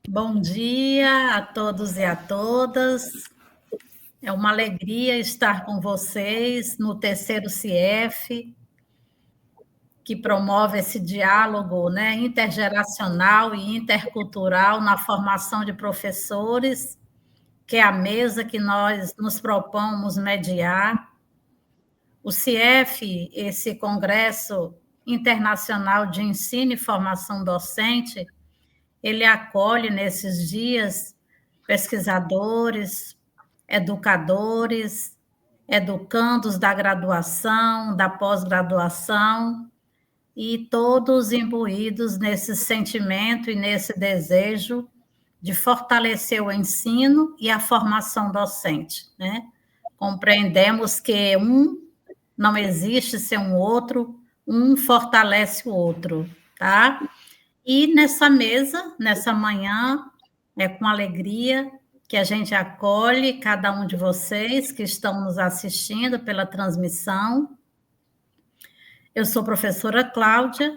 Bom dia a todos e a todas. É uma alegria estar com vocês no terceiro CIEF, que promove esse diálogo, né, intergeracional e intercultural na formação de professores, que é a mesa que nós nos propomos mediar. O CIEF, esse Congresso Internacional de Ensino e Formação Docente, ele acolhe nesses dias pesquisadores, educadores, educandos da graduação, da pós-graduação, e todos imbuídos nesse sentimento e nesse desejo de fortalecer o ensino e a formação docente, né? Compreendemos que um não existe sem um outro, um fortalece o outro, tá? E nessa mesa, nessa manhã, é com alegria que a gente acolhe cada um de vocês que estão nos assistindo pela transmissão. Eu sou professora Cláudia,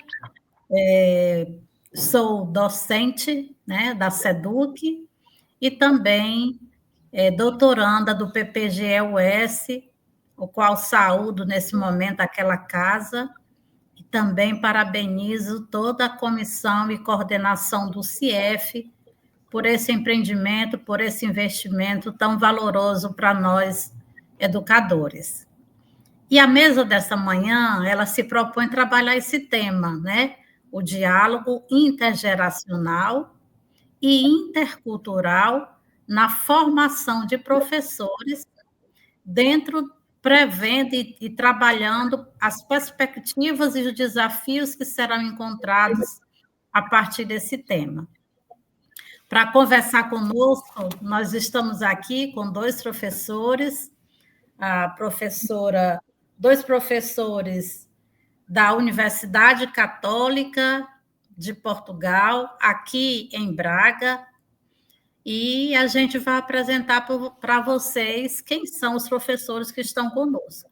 sou docente, né, da SEDUC e também doutoranda do PPGE-US, o qual saúdo nesse momento aquela casa, e também parabenizo toda a comissão e coordenação do CIEF por esse empreendimento, por esse investimento tão valoroso para nós, educadores. E a mesa dessa manhã, ela se propõe trabalhar esse tema, né? O diálogo intergeracional e intercultural na formação de professores, dentro, prevendo e trabalhando as perspectivas e os desafios que serão encontrados a partir desse tema. Para conversar conosco, nós estamos aqui com dois professores da Universidade Católica de Portugal, aqui em Braga, e a gente vai apresentar para vocês quem são os professores que estão conosco.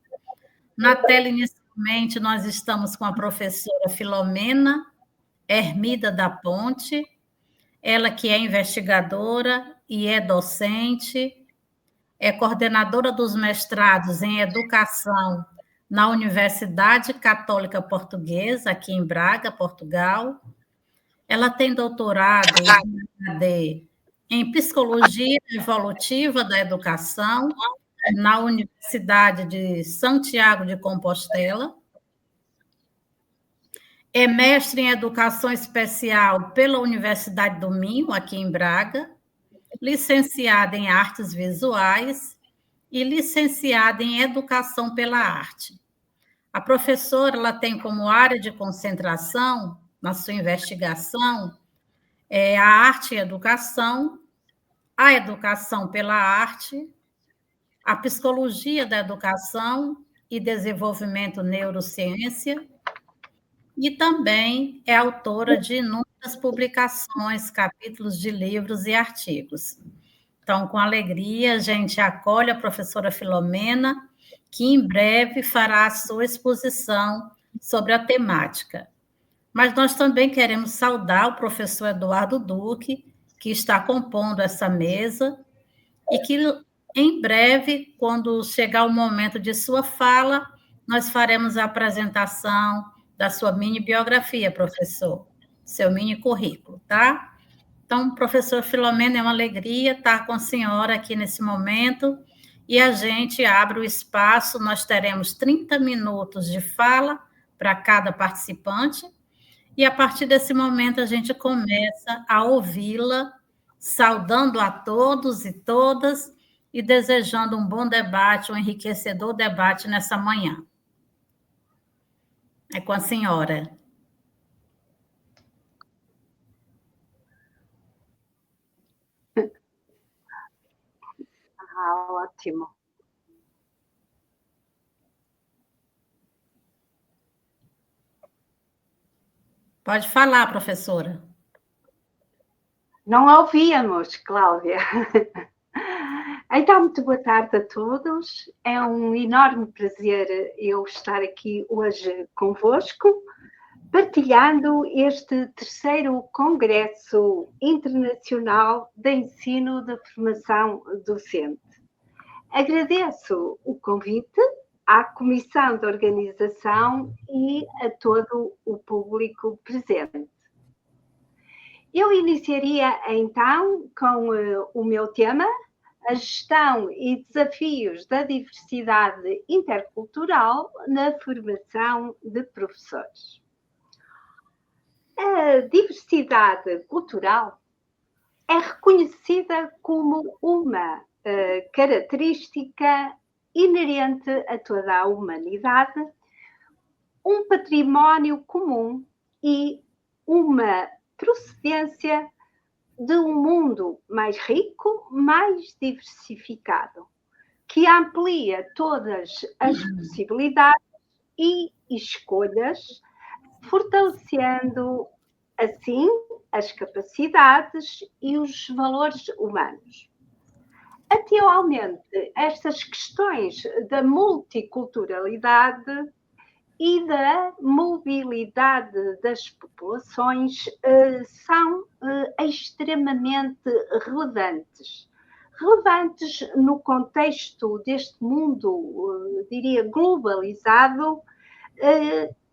Na tela, inicialmente, nós estamos com a professora Filomena Hermida da Ponte, ela que é investigadora e é docente, é coordenadora dos mestrados em educação na Universidade Católica Portuguesa, aqui em Braga, Portugal. Ela tem doutorado em psicologia evolutiva da educação na Universidade de Santiago de Compostela. É mestre em educação especial pela Universidade do Minho, aqui em Braga, licenciada em artes visuais e licenciada em educação pela arte. A professora ela tem como área de concentração, na sua investigação, a arte e educação, a educação pela arte, a psicologia da educação e desenvolvimento neurociência, e também é autora de inúmeras publicações, capítulos de livros e artigos. Então, com alegria, a gente acolhe a professora Filomena, que em breve fará a sua exposição sobre a temática. Mas nós também queremos saudar o professor Eduardo Duque, que está compondo essa mesa, e que em breve, quando chegar o momento de sua fala, nós faremos a apresentação da sua mini biografia, professor, seu mini currículo, tá? Então, professor Filomena, é uma alegria estar com a senhora aqui nesse momento, e a gente abre o espaço, nós teremos 30 minutos de fala para cada participante, e a partir desse momento a gente começa a ouvi-la, saudando a todos e todas, e desejando um bom debate, um enriquecedor debate nessa manhã. É com a senhora. Ótimo. Pode falar, professora. Não ouvíamos, Cláudia. Então, muito boa tarde a todos. É um enorme prazer eu estar aqui hoje convosco partilhando este terceiro Congresso Internacional de Ensino da Formação Docente. Agradeço o convite à Comissão de Organização e a todo o público presente. Eu iniciaria então com o meu tema, a gestão e desafios da diversidade intercultural na formação de professores. A diversidade cultural é reconhecida como uma característica inerente a toda a humanidade, um património comum e uma procedência de um mundo mais rico, mais diversificado, que amplia todas as possibilidades e escolhas, fortalecendo assim as capacidades e os valores humanos. Atualmente, estas questões da multiculturalidade e da mobilidade das populações são extremamente relevantes. Relevantes no contexto deste mundo, diria, globalizado,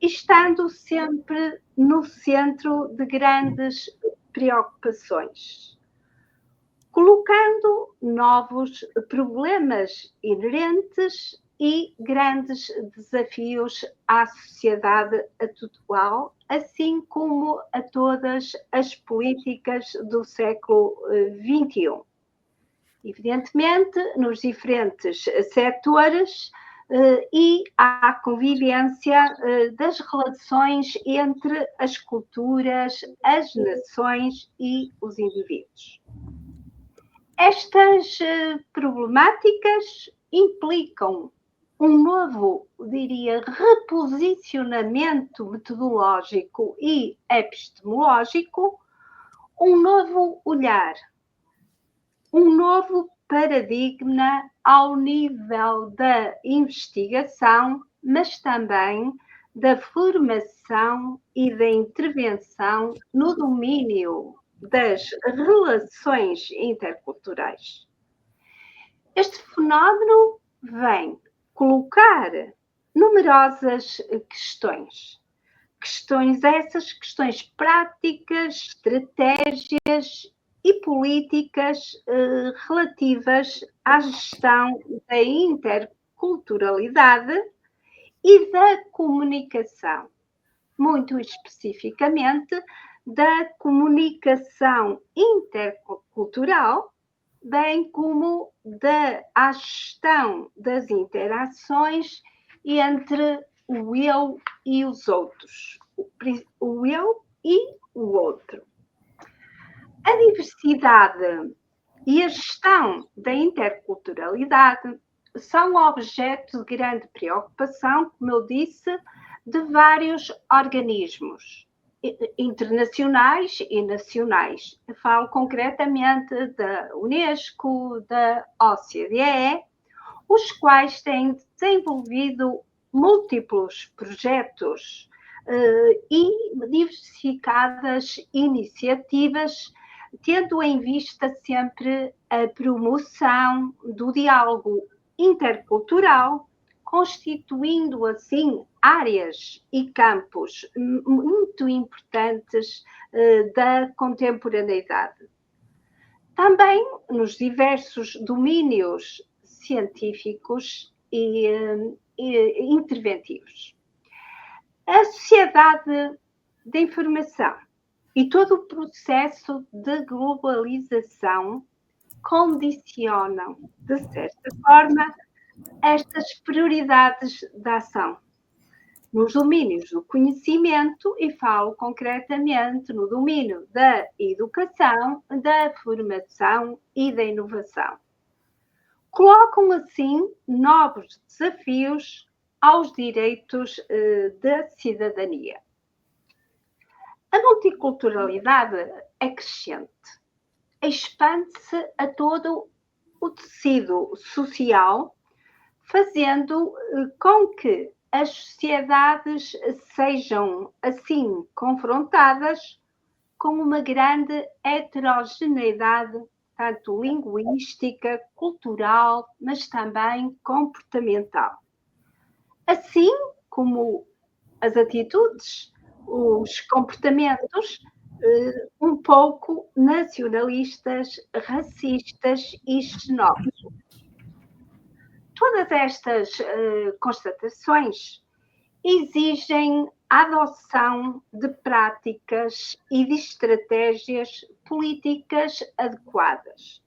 estando sempre no centro de grandes preocupações, colocando novos problemas inerentes e grandes desafios à sociedade atual, assim como a todas as políticas do século XXI. Evidentemente, nos diferentes setores e à convivência das relações entre as culturas, as nações e os indivíduos. Estas problemáticas implicam um novo, diria, reposicionamento metodológico e epistemológico, um novo olhar, um novo paradigma ao nível da investigação, mas também da formação e da intervenção no domínio das relações interculturais. Este fenómeno vem colocar numerosas questões. Questões práticas, estratégias e políticas relativas à gestão da interculturalidade e da comunicação, muito especificamente da comunicação intercultural, bem como da gestão das interações entre o eu e os outros, o eu e o outro. A diversidade e a gestão da interculturalidade são objeto de grande preocupação, como eu disse, de vários organismos internacionais e nacionais. Eu falo concretamente da Unesco, da OCDE, os quais têm desenvolvido múltiplos projetos e diversificadas iniciativas, tendo em vista sempre a promoção do diálogo intercultural, constituindo assim áreas e campos muito importantes da contemporaneidade. Também nos diversos domínios científicos e interventivos. A sociedade da informação e todo o processo de globalização condicionam, de certa forma, estas prioridades da ação. Nos domínios do conhecimento, e falo concretamente no domínio da educação, da formação e da inovação. Colocam, assim, novos desafios aos direitos da cidadania. A multiculturalidade é crescente, expande-se a todo o tecido social, fazendo com que as sociedades sejam, assim, confrontadas com uma grande heterogeneidade, tanto linguística, cultural, mas também comportamental. Assim como as atitudes, os comportamentos um pouco nacionalistas, racistas e xenófobos. Todas estas constatações exigem a adoção de práticas e de estratégias políticas adequadas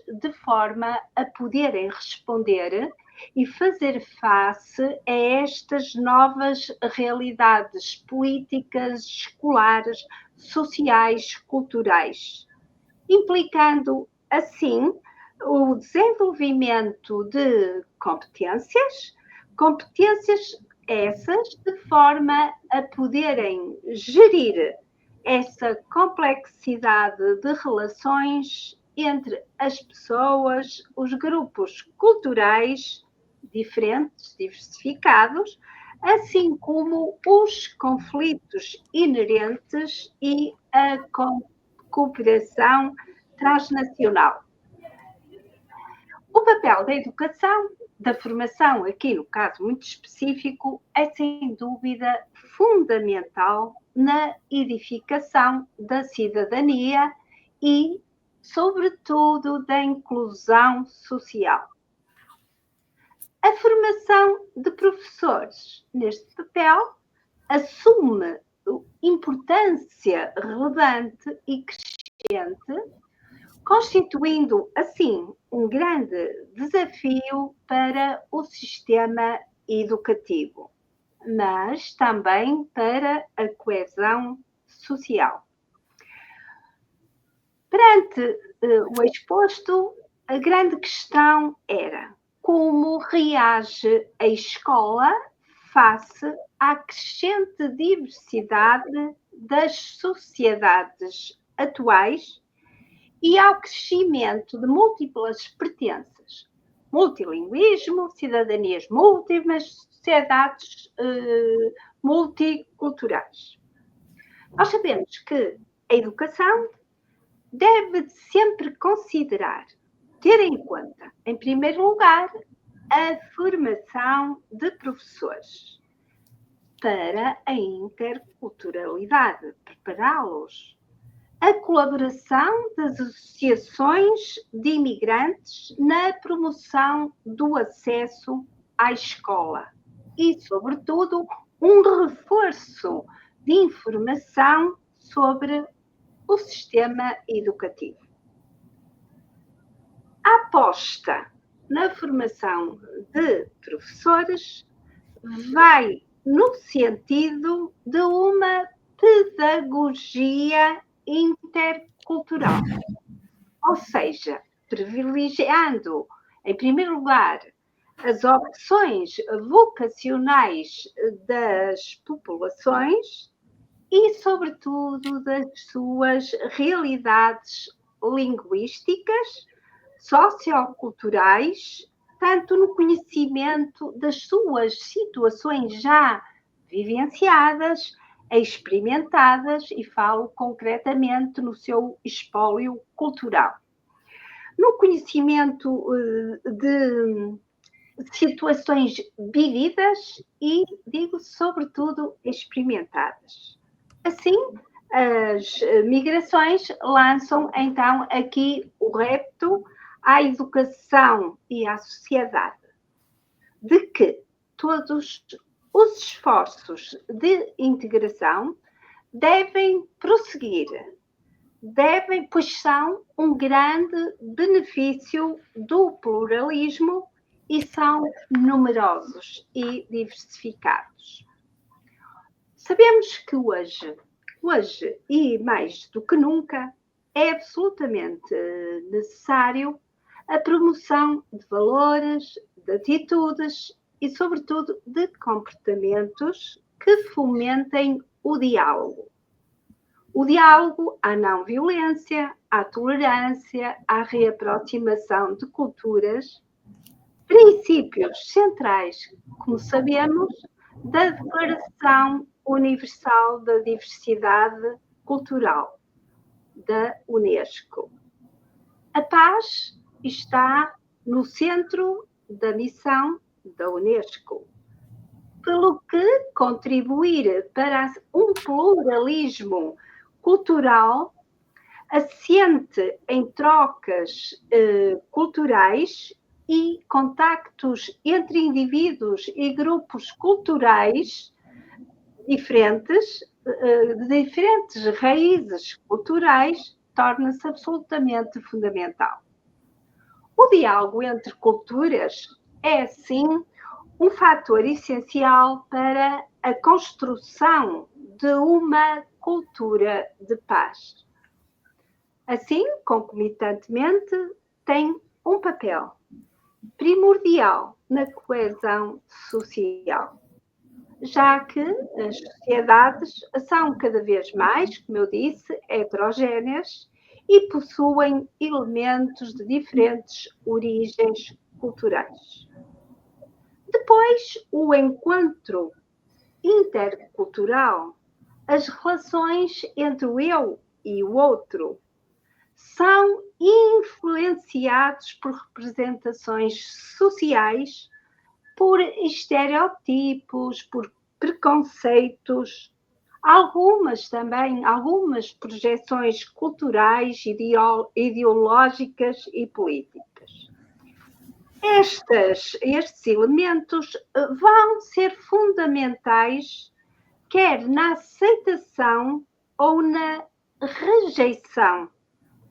de forma a poderem responder e fazer face a estas novas realidades políticas, escolares, sociais, culturais, implicando, assim, o desenvolvimento de competências essas de forma a poderem gerir essa complexidade de relações entre as pessoas, os grupos culturais diferentes, diversificados, assim como os conflitos inerentes e a cooperação transnacional. O papel da educação, da formação, aqui no caso muito específico, é sem dúvida fundamental na edificação da cidadania e, sobretudo, da inclusão social. A formação de professores neste papel assume importância relevante e crescente, constituindo, assim, um grande desafio para o sistema educativo, mas também para a coesão social. Perante o exposto, a grande questão era como reage a escola face à crescente diversidade das sociedades atuais e ao crescimento de múltiplas pertenças, multilinguismo, cidadanias múltiplas, sociedades multiculturais. Nós sabemos que a educação deve sempre considerar, ter em conta, em primeiro lugar, a formação de professores para a interculturalidade, prepará-los, a colaboração das associações de imigrantes na promoção do acesso à escola e, sobretudo, um reforço de informação sobre o sistema educativo. A aposta na formação de professores vai no sentido de uma pedagogia intercultural, ou seja, privilegiando, em primeiro lugar, as opções vocacionais das populações e, sobretudo, das suas realidades linguísticas, socioculturais, tanto no conhecimento das suas situações já vivenciadas, experimentadas, e falo concretamente no seu espólio cultural. No conhecimento de situações vividas e, digo, sobretudo, experimentadas. Assim, as migrações lançam, então, aqui o repto à educação e à sociedade de que todos os esforços de integração devem prosseguir, pois são um grande benefício do pluralismo e são numerosos e diversificados. Sabemos que hoje e mais do que nunca, é absolutamente necessário a promoção de valores, de atitudes e, sobretudo, de comportamentos que fomentem o diálogo. O diálogo à não violência, à tolerância, à reaproximação de culturas princípios centrais, como sabemos, da Declaração Universal da Diversidade Cultural da Unesco. A paz está no centro da missão da Unesco, pelo que contribuir para um pluralismo cultural assente em trocas culturais e contactos entre indivíduos e grupos culturais diferentes, de diferentes raízes culturais, torna-se absolutamente fundamental. O diálogo entre culturas é, sim, um fator essencial para a construção de uma cultura de paz. Assim, concomitantemente, tem um papel primordial na coesão social, já que as sociedades são cada vez mais, como eu disse, heterogéneas e possuem elementos de diferentes origens culturais. Depois, o encontro intercultural, as relações entre o eu e o outro, são influenciados por representações sociais, por estereótipos, por preconceitos, algumas projeções culturais, ideológicas e políticas. Estes elementos vão ser fundamentais, quer na aceitação ou na rejeição.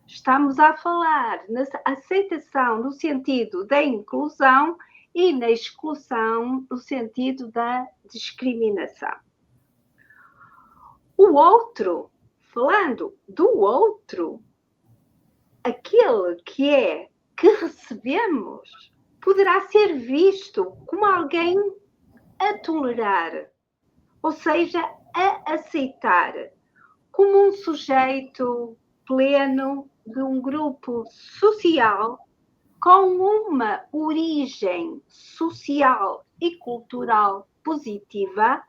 Estamos a falar na aceitação no sentido da inclusão e na exclusão no sentido da discriminação. O outro, falando do outro, aquele que recebemos, poderá ser visto como alguém a tolerar, ou seja, a aceitar, como um sujeito pleno de um grupo social com uma origem social e cultural positiva,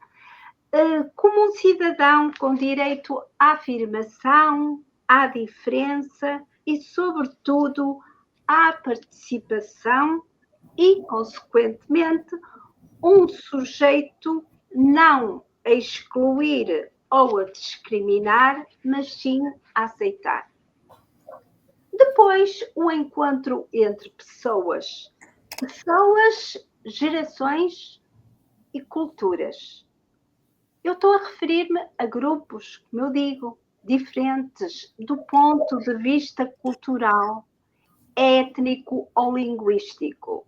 como um cidadão com direito à afirmação, à diferença e, sobretudo, à participação e, consequentemente, um sujeito não a excluir ou a discriminar, mas sim a aceitar. Depois, o encontro entre pessoas, gerações e culturas. Eu estou a referir-me a grupos, como eu digo, diferentes do ponto de vista cultural, étnico ou linguístico.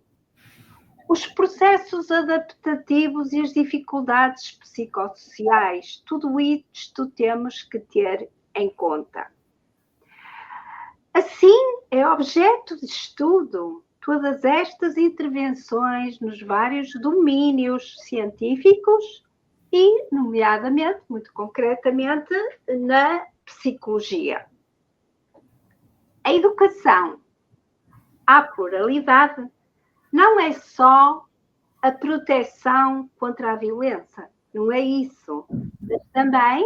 Os processos adaptativos e as dificuldades psicossociais, tudo isto temos que ter em conta. Assim, é objeto de estudo todas estas intervenções nos vários domínios científicos e, nomeadamente, muito concretamente, na psicologia. A educação à pluralidade não é só a proteção contra a violência, não é isso, mas também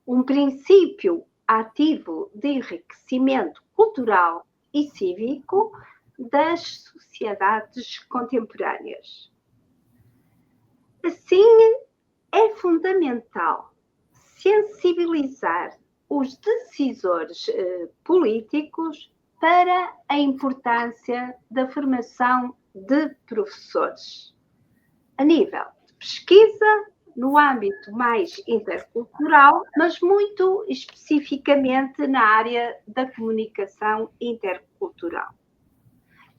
um princípio ativo de enriquecimento cultural e cívico das sociedades contemporâneas. Assim, é fundamental sensibilizar os decisores políticos para a importância da formação de professores, a nível de pesquisa, no âmbito mais intercultural, mas muito especificamente na área da comunicação intercultural.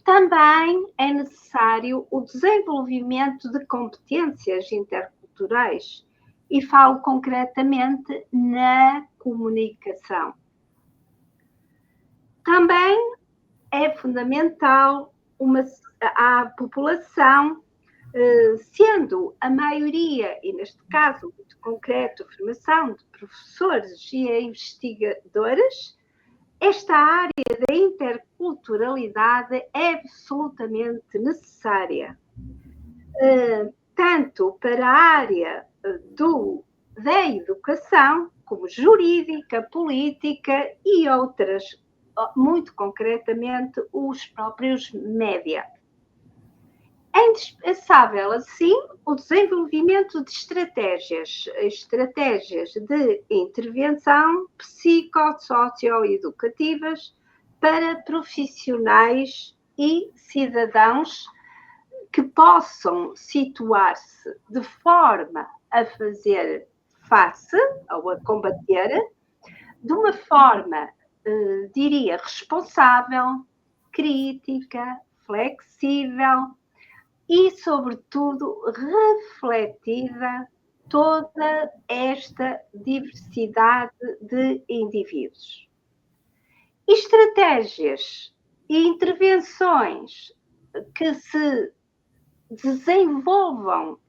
Também é necessário o desenvolvimento de competências interculturais, e falo concretamente na comunicação. Também é fundamental a população, sendo a maioria, e neste caso muito concreto, a formação de professores e investigadores, esta área da interculturalidade é absolutamente necessária, tanto para a área da educação, como jurídica, política e outras, muito concretamente, os próprios média. É indispensável, assim, o desenvolvimento de estratégias de intervenção psicossocioeducativas para profissionais e cidadãos que possam situar-se de forma a fazer face ou a combater de uma forma, diria, responsável, crítica, flexível e, sobretudo, refletida toda esta diversidade de indivíduos. Estratégias e intervenções que se desenvolvam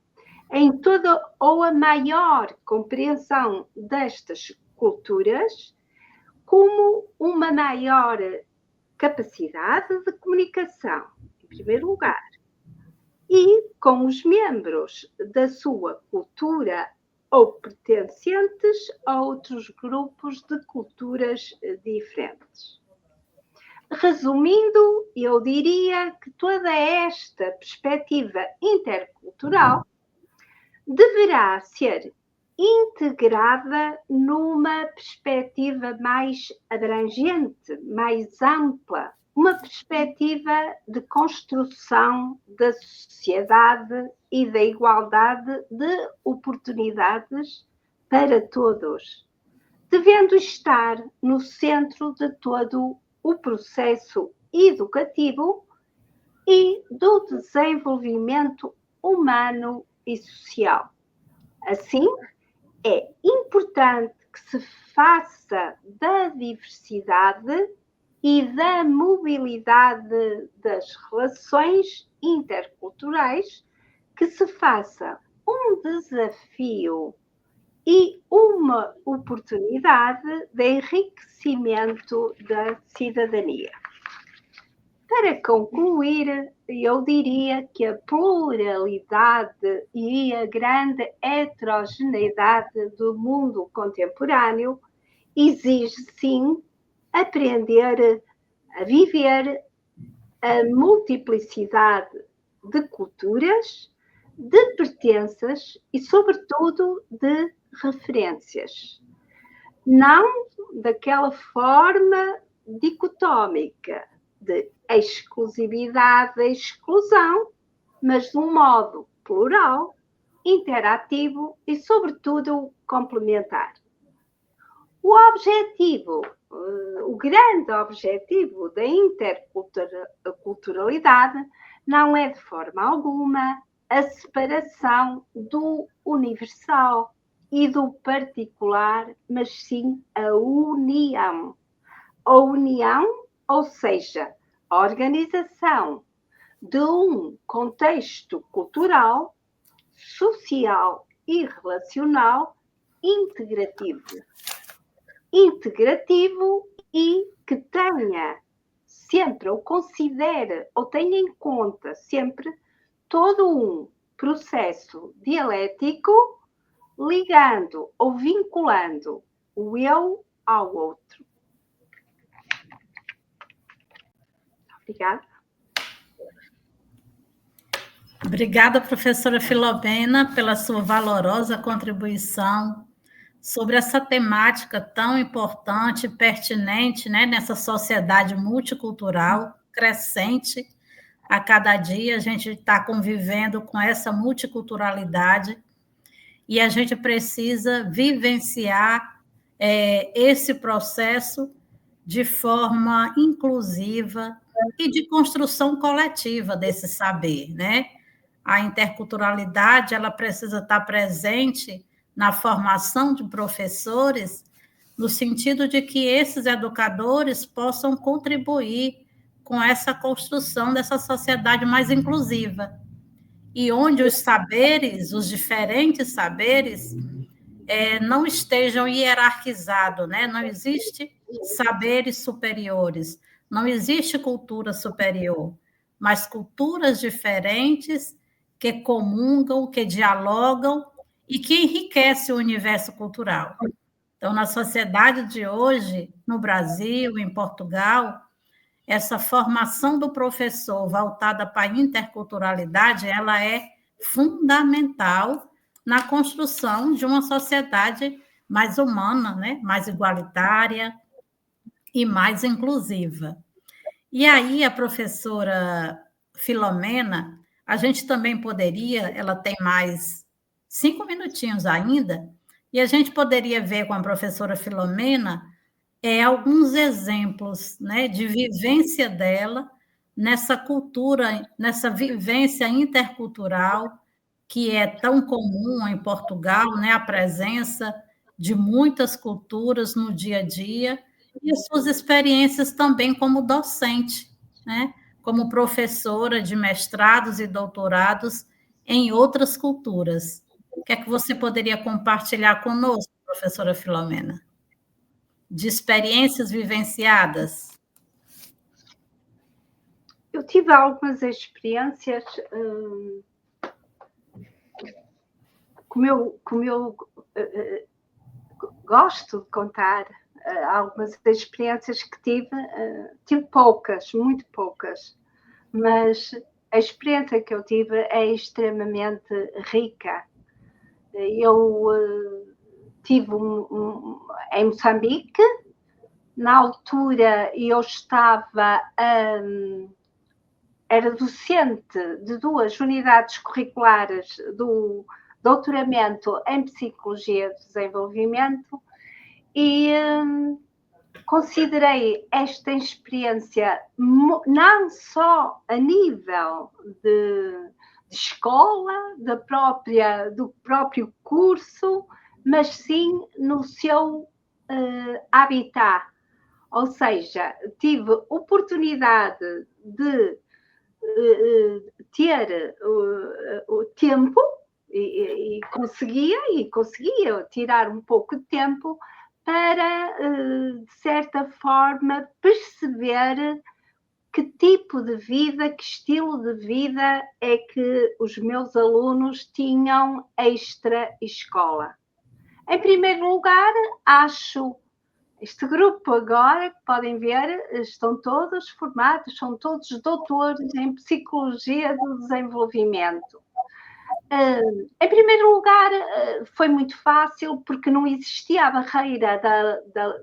em toda ou a maior compreensão destas culturas, como uma maior capacidade de comunicação, em primeiro lugar, e com os membros da sua cultura ou pertencentes a outros grupos de culturas diferentes. Resumindo, eu diria que toda esta perspectiva intercultural deverá ser integrada numa perspectiva mais abrangente, mais ampla, uma perspectiva de construção da sociedade e da igualdade de oportunidades para todos, devendo estar no centro de todo o processo educativo e do desenvolvimento humano e social. Assim, é importante que se faça da diversidade e da mobilidade das relações interculturais, que se faça um desafio e uma oportunidade de enriquecimento da cidadania. Para concluir, eu diria que a pluralidade e a grande heterogeneidade do mundo contemporâneo exige, sim, aprender a viver a multiplicidade de culturas, de pertenças e, sobretudo, de referências. Não daquela forma dicotómica de exclusividade e exclusão, mas de um modo plural, interativo e, sobretudo, complementar. O grande objetivo da interculturalidade não é, de forma alguma, a separação do universal e do particular, mas sim a união. A união, ou seja, a organização de um contexto cultural, social e relacional integrativo e que tenha sempre, ou considere, ou tenha em conta sempre todo um processo dialético ligando ou vinculando o eu ao outro. Obrigada. Obrigada, professora Filomena, pela sua valorosa contribuição sobre essa temática tão importante e pertinente, né, nessa sociedade multicultural crescente. A cada dia a gente está convivendo com essa multiculturalidade e a gente precisa vivenciar esse processo de forma inclusiva e de construção coletiva desse saber, né? A interculturalidade, ela precisa estar presente na formação de professores, no sentido de que esses educadores possam contribuir com essa construção dessa sociedade mais inclusiva, e onde os saberes, os diferentes saberes, não estejam hierarquizados, né? Não existe saberes superiores, não existe cultura superior, mas culturas diferentes que comungam, que dialogam e que enriquecem o universo cultural. Então, na sociedade de hoje, no Brasil, em Portugal, essa formação do professor voltada para a interculturalidade, ela é fundamental na construção de uma sociedade mais humana, né? Mais igualitária e mais inclusiva. E aí, a professora Filomena, a gente também poderia, ela tem mais 5 minutinhos ainda, e a gente poderia ver com a professora Filomena alguns exemplos, né, de vivência dela nessa cultura, nessa vivência intercultural que é tão comum em Portugal, né, a presença de muitas culturas no dia a dia e as suas experiências também como docente, né, como professora de mestrados e doutorados em outras culturas. O que é que você poderia compartilhar conosco, professora Filomena? De experiências vivenciadas? Eu tive algumas experiências, como eu gosto de contar algumas experiências que tive poucas, muito poucas, mas a experiência que eu tive é extremamente rica. Eu tive em Moçambique, na altura eu estava era docente de 2 unidades curriculares do doutoramento em Psicologia do Desenvolvimento e considerei esta experiência não só a nível de escola, do próprio curso, mas sim no seu habitat. Ou seja, tive oportunidade de ter o tempo e conseguia tirar um pouco de tempo para, de certa forma, perceber que tipo de vida, que estilo de vida é que os meus alunos tinham extra-escola. Em primeiro lugar, acho este grupo agora, que podem ver, estão todos formados, são todos doutores em Psicologia do Desenvolvimento. Em primeiro lugar, foi muito fácil, porque não existia a barreira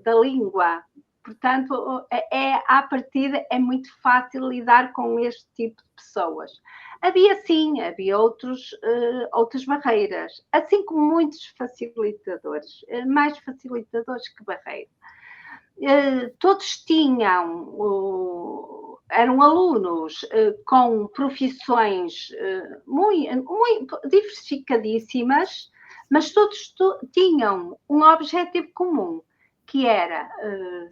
da língua. Portanto, à partida, é muito fácil lidar com este tipo de pessoas. Havia outras barreiras, assim como muitos facilitadores, mais facilitadores que barreiras. Todos eram alunos com profissões muito diversificadíssimas, mas todos tinham um objetivo comum, que era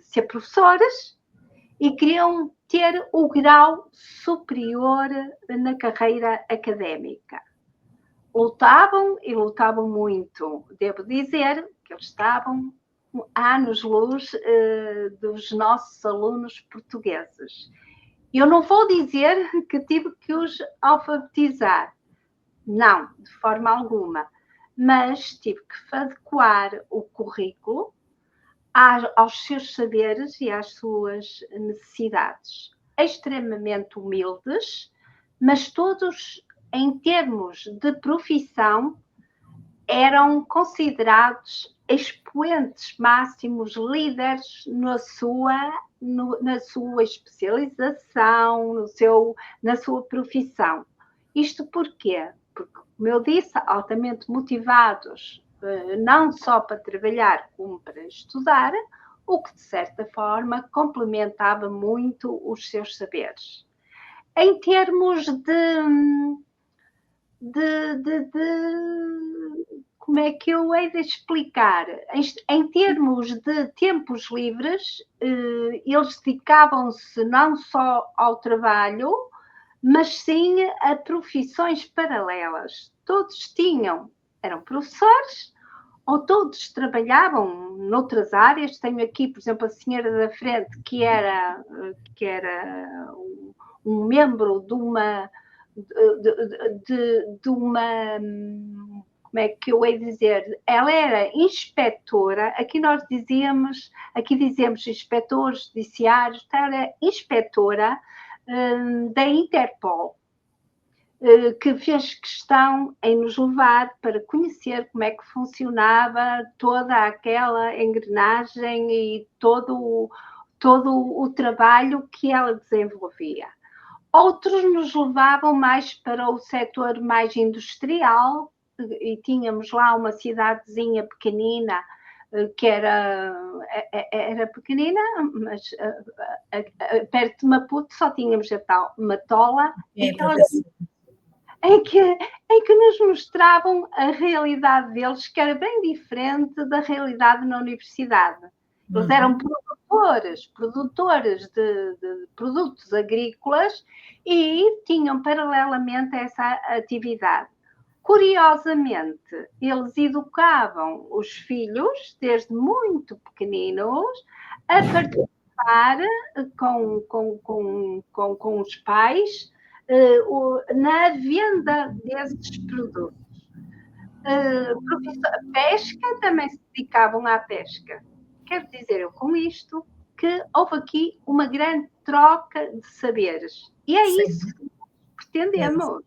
ser professores e queriam ter o grau superior na carreira académica. Lutavam e lutavam muito. Devo dizer que eles estavam anos-luz dos nossos alunos portugueses. Eu não vou dizer que tive que os alfabetizar, não, de forma alguma, mas tive que adequar o currículo aos seus saberes e às suas necessidades. Extremamente humildes, mas todos, em termos de profissão, eram considerados expoentes máximos, líderes na sua especialização, na sua profissão. Isto porquê? Porque, como eu disse, altamente motivados, não só para trabalhar como para estudar, o que, de certa forma, complementava muito os seus saberes. Em termos como é que eu hei de explicar? Em termos de tempos livres, eles dedicavam-se não só ao trabalho, mas sim a profissões paralelas. Todos eram professores ou todos trabalhavam noutras áreas. Tenho aqui, por exemplo, a senhora da frente, que era um membro de uma, como é que eu hei de dizer? Ela era inspetora, aqui dizemos inspetores judiciários, ela era inspetora da Interpol, que fez questão em nos levar para conhecer como é que funcionava toda aquela engrenagem e todo o trabalho que ela desenvolvia. Outros nos levavam mais para o setor mais industrial, e tínhamos lá uma cidadezinha pequenina, que era pequenina, mas perto de Maputo só tínhamos a tal Matola, em que nos mostravam a realidade deles, que era bem diferente da realidade na universidade. Eles eram produtores de produtos agrícolas e tinham paralelamente essa atividade. Curiosamente, eles educavam os filhos, desde muito pequeninos, a participar com os pais na venda desses produtos. Pesca, também se dedicavam à pesca. Quero dizer eu com isto que houve aqui uma grande troca de saberes. E é isso que pretendemos.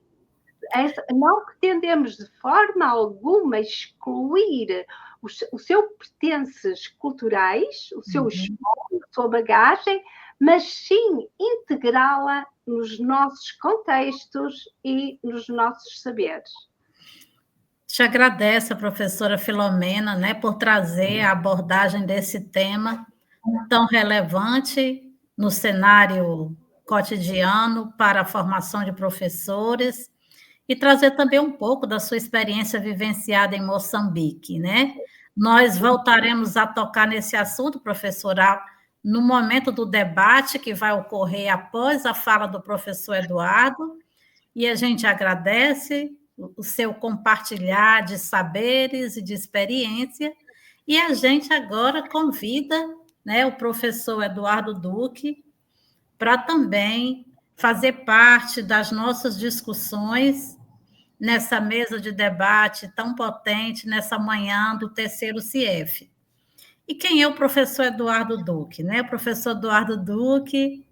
Não pretendemos de forma alguma excluir os seus pertences culturais, o seu espólio, a sua bagagem, mas sim integrá-la nos nossos contextos e nos nossos saberes. Te agradeço, a professora Filomena, né, por trazer a abordagem desse tema tão relevante no cenário cotidiano para a formação de professores e trazer também um pouco da sua experiência vivenciada em Moçambique, né? Nós voltaremos a tocar nesse assunto, professora, no momento do debate que vai ocorrer após a fala do professor Eduardo, e a gente agradece o seu compartilhar de saberes e de experiência, e a gente agora convida, né, o professor Eduardo Duque para também fazer parte das nossas discussões nessa mesa de debate tão potente, nessa manhã do terceiro CIEF. E quem é o professor Eduardo Duque? Né? O professor Eduardo Duque,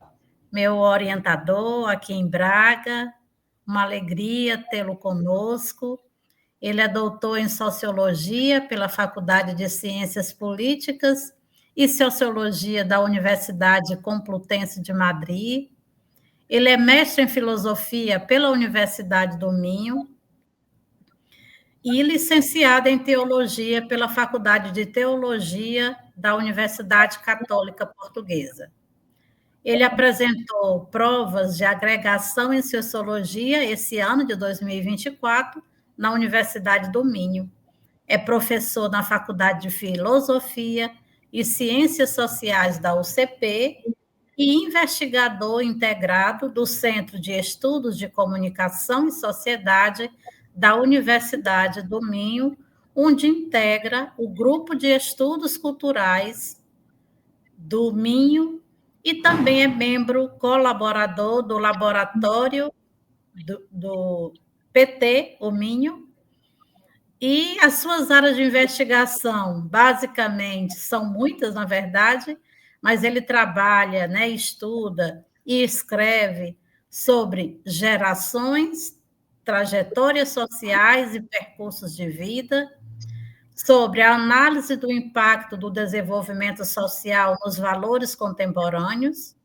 meu orientador aqui em Braga, uma alegria tê-lo conosco. Ele é doutor em Sociologia pela Faculdade de Ciências Políticas e Sociologia da Universidade Complutense de Madrid. Ele é mestre em Filosofia pela Universidade do Minho e licenciado em Teologia pela Faculdade de Teologia da Universidade Católica Portuguesa. Ele apresentou provas de agregação em Sociologia esse ano de 2024 na Universidade do Minho. É professor na Faculdade de Filosofia e Ciências Sociais da UCP e investigador integrado do Centro de Estudos de Comunicação e Sociedade da Universidade do Minho, onde integra o Grupo de Estudos Culturais do Minho e também é membro colaborador do Laboratório do PT, o Minho, e as suas áreas de investigação, basicamente, são muitas, na verdade, mas ele trabalha, né, estuda e escreve sobre gerações, trajetórias sociais e percursos de vida, sobre a análise do impacto do desenvolvimento social nos valores contemporâneos,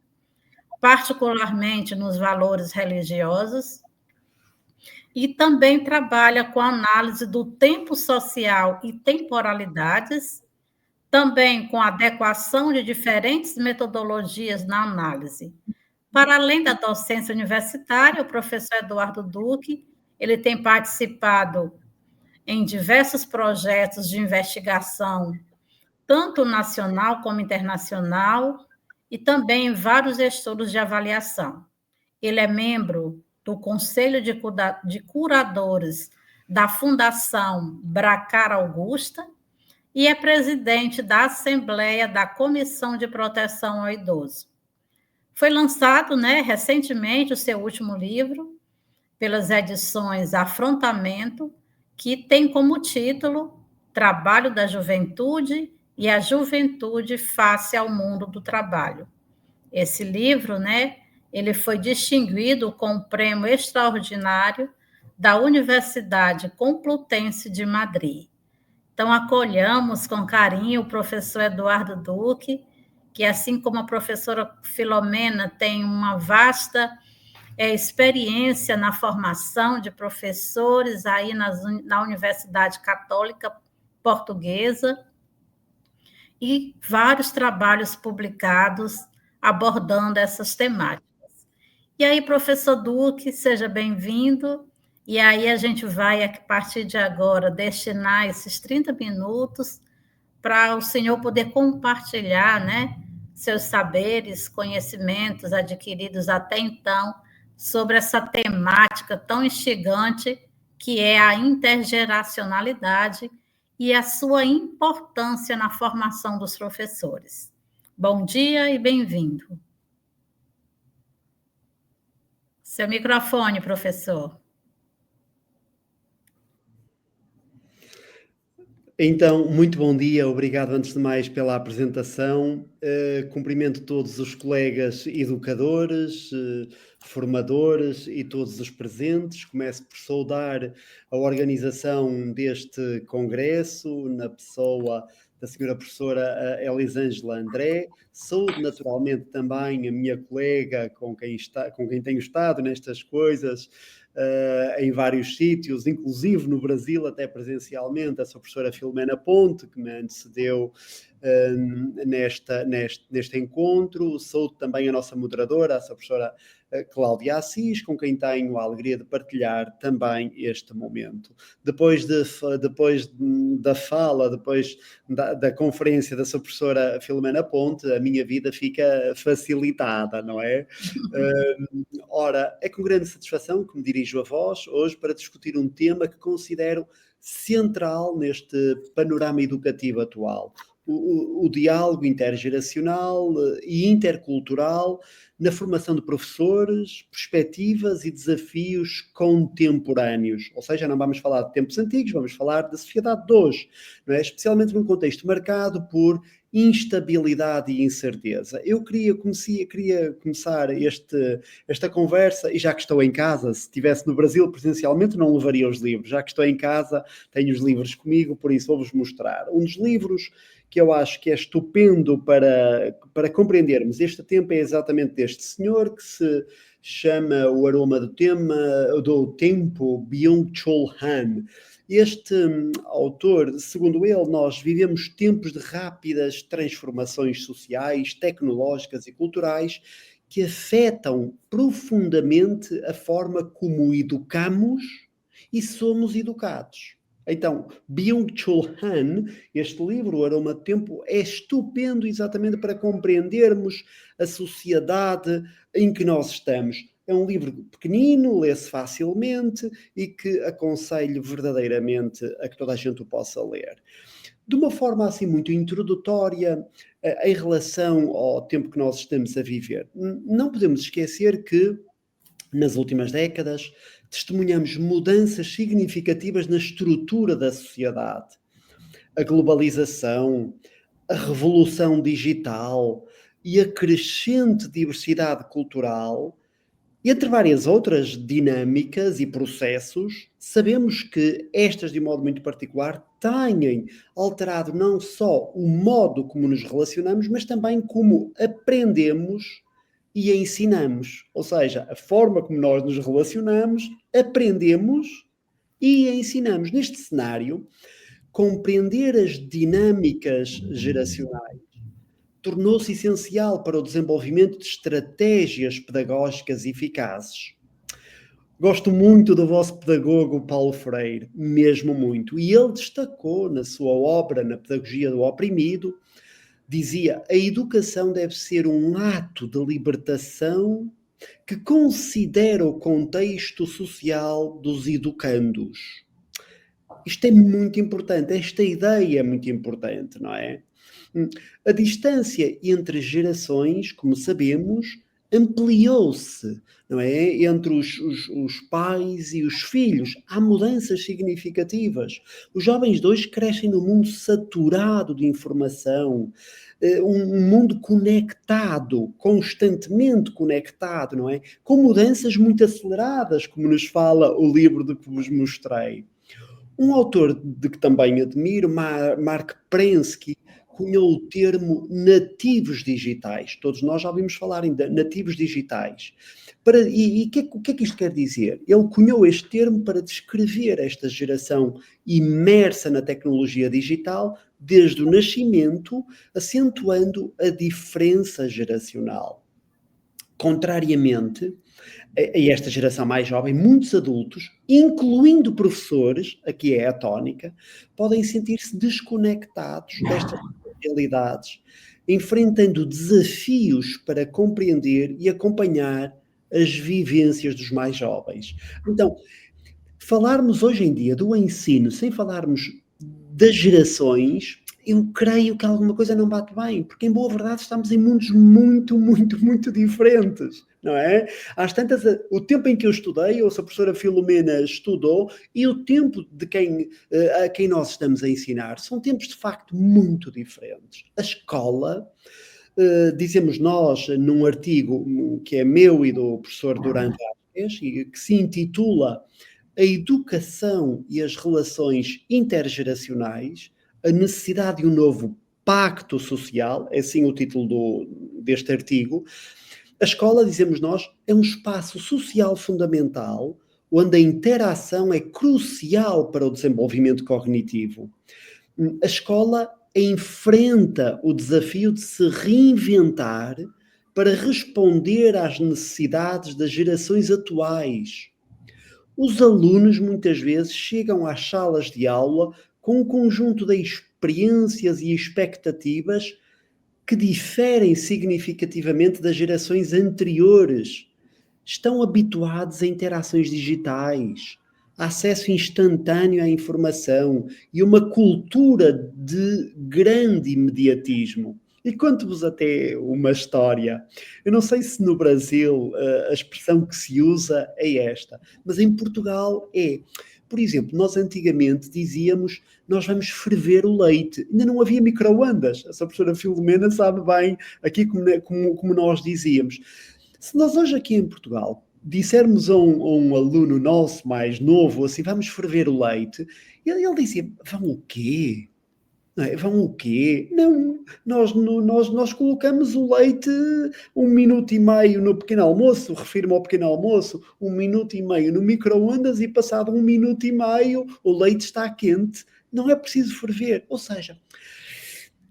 particularmente nos valores religiosos, e também trabalha com a análise do tempo social e temporalidades, também com a adequação de diferentes metodologias na análise. Para além da docência universitária, o professor Eduardo Duque, ele tem participado em diversos projetos de investigação, tanto nacional como internacional, e também em vários estudos de avaliação. Ele é membro do Conselho de Curadores da Fundação Bracar Augusta e é presidente da Assembleia da Comissão de Proteção ao Idoso. Foi lançado, recentemente, o seu último livro, pelas edições Afrontamento, que tem como título Trabalho da Juventude e a Juventude face ao Mundo do Trabalho. Esse livro, ele foi distinguido com o Prêmio Extraordinário da Universidade Complutense de Madrid. Então, acolhamos com carinho o professor Eduardo Duque, que, assim como a professora Filomena, tem uma vasta experiência na formação de professores aí na Universidade Católica Portuguesa e vários trabalhos publicados abordando essas temáticas. E aí, professor Duque, seja bem-vindo. E aí a gente vai, a partir de agora, destinar esses 30 minutos para o senhor poder compartilhar, seus saberes, conhecimentos adquiridos até então sobre essa temática tão instigante que é a intergeracionalidade e a sua importância na formação dos professores. Bom dia e bem-vindo. Seu microfone, professor. Então, muito bom dia, obrigado antes de mais pela apresentação. Cumprimento todos os colegas educadores, formadores e todos os presentes. Começo por saudar a organização deste congresso, na pessoa da senhora professora Elisângela André. Saúdo naturalmente também a minha colega com quem tenho estado nestas coisas, em vários sítios, inclusive no Brasil, até presencialmente, a sua professora Filomena Ponte, que me antecedeu neste encontro. Saúdo também a nossa moderadora, a sua professora Cláudia Assis, com quem tenho a alegria de partilhar também este momento. Depois da fala, depois da conferência da sua professora Filomena Ponte, a minha vida fica facilitada, não é? Ora, é com grande satisfação que me dirijo a vós hoje para discutir um tema que considero central neste panorama educativo atual. O diálogo intergeracional e intercultural na formação de professores, perspectivas e desafios contemporâneos. Ou seja, não vamos falar de tempos antigos, vamos falar da sociedade de hoje, não é? Especialmente num contexto marcado por instabilidade e incerteza. Eu queria começar esta conversa, e já que estou em casa, se estivesse no Brasil presencialmente não levaria os livros, já que estou em casa tenho os livros comigo, por isso vou-vos mostrar. Um dos livros que eu acho que é estupendo para compreendermos este tempo é exatamente deste senhor, que se chama O Aroma do Tempo, Byung-Chul Han. Este autor, segundo ele, nós vivemos tempos de rápidas transformações sociais, tecnológicas e culturais que afetam profundamente a forma como educamos e somos educados. Então, Byung-Chul Han, este livro, O Aroma do Tempo, é estupendo exatamente para compreendermos a sociedade em que nós estamos. É um livro pequenino, lê-se facilmente e que aconselho verdadeiramente a que toda a gente o possa ler. De uma forma assim muito introdutória em relação ao tempo que nós estamos a viver, não podemos esquecer que nas últimas décadas testemunhamos mudanças significativas na estrutura da sociedade. A globalização, a revolução digital e a crescente diversidade cultural, entre várias outras dinâmicas e processos, sabemos que estas, de um modo muito particular, têm alterado não só o modo como nos relacionamos, mas também como aprendemos e ensinamos. Ou seja, a forma como nós nos relacionamos, aprendemos e ensinamos. Neste cenário, compreender as dinâmicas geracionais tornou-se essencial para o desenvolvimento de estratégias pedagógicas eficazes. Gosto muito do vosso pedagogo Paulo Freire, mesmo muito, e ele destacou na sua obra Na Pedagogia do Oprimido, dizia: a educação deve ser um ato de libertação que considera o contexto social dos educandos. Isto é muito importante, esta ideia é muito importante, não é? A distância entre gerações, como sabemos, ampliou-se, não é? Entre os pais e os filhos. Há mudanças significativas. Os jovens de hoje crescem num mundo saturado de informação, um mundo conectado, constantemente conectado, não é? Com mudanças muito aceleradas, como nos fala o livro de que vos mostrei. Um autor de que também admiro, Mark Prensky, cunhou o termo nativos digitais. Todos nós já ouvimos falar em nativos digitais. O que é que isto quer dizer? Ele cunhou este termo para descrever esta geração imersa na tecnologia digital desde o nascimento, acentuando a diferença geracional. Contrariamente a esta geração mais jovem, muitos adultos, incluindo professores, aqui é a tónica, podem sentir-se desconectados destas realidades, enfrentando desafios para compreender e acompanhar as vivências dos mais jovens. Então, falarmos hoje em dia do ensino sem falarmos das gerações, eu creio que alguma coisa não bate bem, porque em boa verdade estamos em mundos muito, muito, muito diferentes, não é? Às tantas, o tempo em que eu estudei, ou se a professora Filomena estudou, e o tempo de a quem nós estamos a ensinar, são tempos de facto muito diferentes. A escola, dizemos nós num artigo que é meu e do professor Durão Vaz, e que se intitula A Educação e as Relações Intergeracionais, a necessidade de um novo pacto social, é assim o título deste artigo. A escola, dizemos nós, é um espaço social fundamental onde a interação é crucial para o desenvolvimento cognitivo. A escola enfrenta o desafio de se reinventar para responder às necessidades das gerações atuais. Os alunos muitas vezes chegam às salas de aula com um conjunto de experiências e expectativas que diferem significativamente das gerações anteriores. Estão habituados a interações digitais, a acesso instantâneo à informação e uma cultura de grande imediatismo. E conto-vos até uma história. Eu não sei se no Brasil a expressão que se usa é esta, mas em Portugal é. Por exemplo, nós antigamente dizíamos nós vamos ferver o leite. Ainda não havia micro-ondas. A professora Filomena sabe bem aqui como nós dizíamos. Se nós hoje aqui em Portugal dissermos a um aluno nosso mais novo assim, vamos ferver o leite, ele dizia, vão o quê? Não é? Vão o quê? Não, nós colocamos o leite 1 minuto e meio no pequeno almoço, refiro-me ao pequeno almoço, 1 minuto e meio no micro-ondas e passado 1 minuto e meio o leite está quente, não é preciso ferver. Ou seja,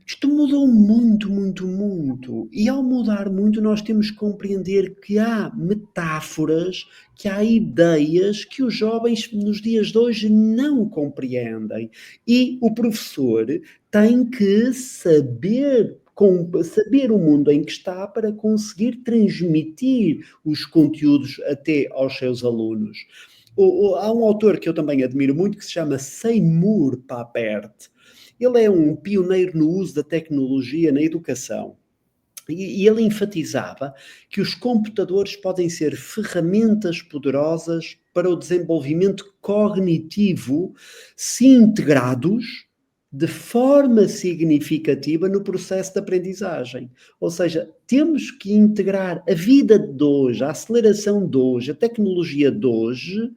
isto mudou muito, muito, muito. E ao mudar muito, nós temos que compreender que há metáforas, que há ideias que os jovens nos dias de hoje não compreendem. E o professor tem que saber o mundo em que está para conseguir transmitir os conteúdos até aos seus alunos. Há um autor que eu também admiro muito que se chama Seymour Papert. Ele é um pioneiro no uso da tecnologia na educação. E ele enfatizava que os computadores podem ser ferramentas poderosas para o desenvolvimento cognitivo se integrados de forma significativa no processo de aprendizagem. Ou seja, temos que integrar a vida de hoje, a aceleração de hoje, a tecnologia de hoje,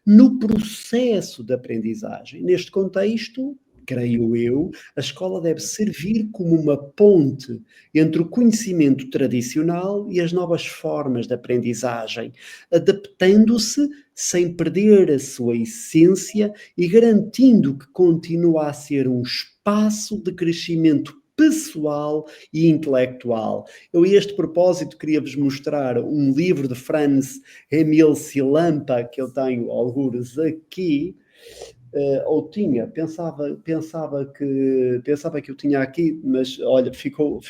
no processo de aprendizagem. Neste contexto, creio eu, a escola deve servir como uma ponte entre o conhecimento tradicional e as novas formas de aprendizagem, adaptando-se sem perder a sua essência e garantindo que continua a ser um espaço de crescimento pessoal e intelectual. Eu, a este propósito, queria-vos mostrar um livro de Franz Emil Cilampa, que eu tenho algures aqui, ou tinha, pensava que eu tinha aqui, mas olha, ficou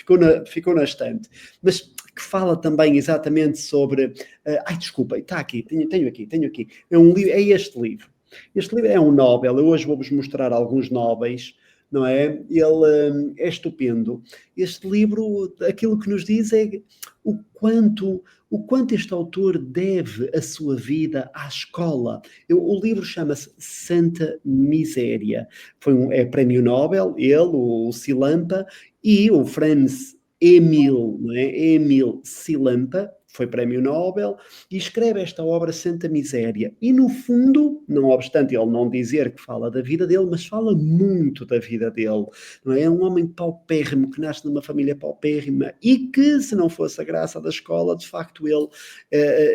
na estante. Mas que fala também exatamente sobre... desculpa, está aqui, tenho aqui. É este livro. Este livro é um Nobel, eu hoje vou-vos mostrar alguns Nobels, não é? Ele é estupendo. Este livro, aquilo que nos diz é o quanto este autor deve a sua vida à escola. O livro chama-se Santa Miséria. É prémio Nobel, ele, o Cilampa, e o Franz Emil, não é? Emil Cilampa, foi prémio Nobel, e escreve esta obra Santa Miséria. E no fundo, não obstante ele não dizer que fala da vida dele, mas fala muito da vida dele. Não é? É um homem paupérrimo, que nasce numa família paupérrima e que, se não fosse a graça da escola, de facto ele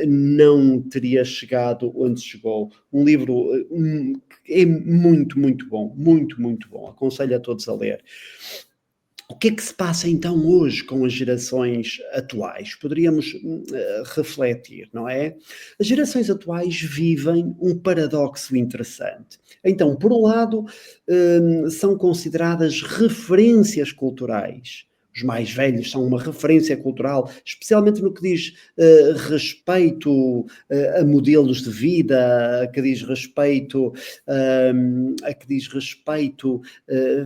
não teria chegado onde chegou. Um livro é muito, muito bom. Muito, muito bom. Aconselho a todos a ler. O que é que se passa então hoje com as gerações atuais? Poderíamos refletir, não é? As gerações atuais vivem um paradoxo interessante. Então, por um lado, são consideradas referências culturais. Os mais velhos são uma referência cultural, especialmente no que diz respeito a modelos de vida, que diz respeito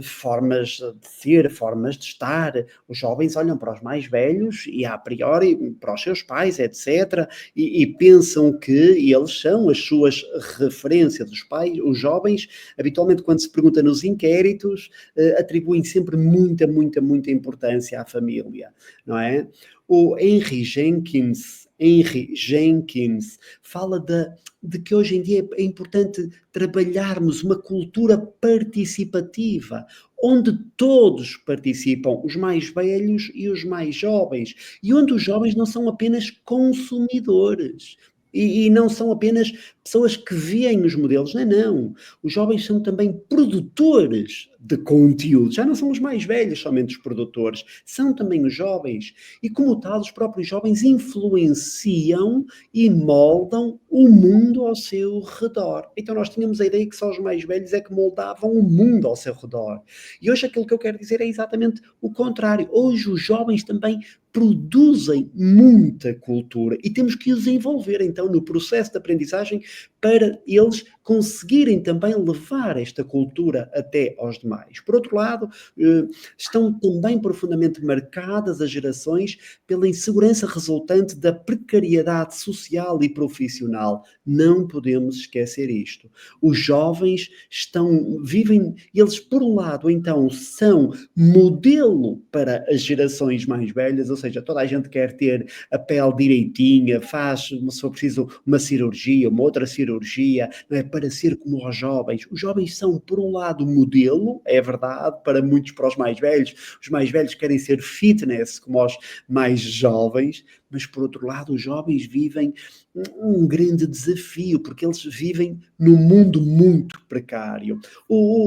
formas de ser, formas de estar. Os jovens olham para os mais velhos e, a priori, para os seus pais, etc., e pensam que eles são as suas referências. Os jovens, habitualmente, quando se pergunta nos inquéritos, atribuem sempre muita importância à família, não é? O Henry Jenkins fala de que hoje em dia é importante trabalharmos uma cultura participativa, onde todos participam, os mais velhos e os mais jovens, e onde os jovens não são apenas consumidores. E não são apenas pessoas que veem os modelos, não. Os jovens são também produtores de conteúdo. Já não são os mais velhos somente os produtores, são também os jovens. E como tal, os próprios jovens influenciam e moldam o mundo ao seu redor. Então nós tínhamos a ideia que só os mais velhos é que moldavam o mundo ao seu redor. E hoje aquilo que eu quero dizer é exatamente o contrário. Hoje os jovens também produzem muita cultura e temos que os envolver então no processo de aprendizagem para eles conseguirem também levar esta cultura até aos demais. Por outro lado, estão também profundamente marcadas as gerações pela insegurança resultante da precariedade social e profissional. Não podemos esquecer isto. Os jovens vivem, eles por um lado então são modelo para as gerações mais velhas, ou seja, toda a gente quer ter a pele direitinha, faz, se for preciso, uma cirurgia, uma outra cirurgia, não é? Para ser como os jovens. Os jovens são, por um lado, modelo, é verdade, para muitos, para os mais velhos. Os mais velhos querem ser fitness como os mais jovens, mas, por outro lado, os jovens vivem um grande desafio, porque eles vivem num mundo muito precário.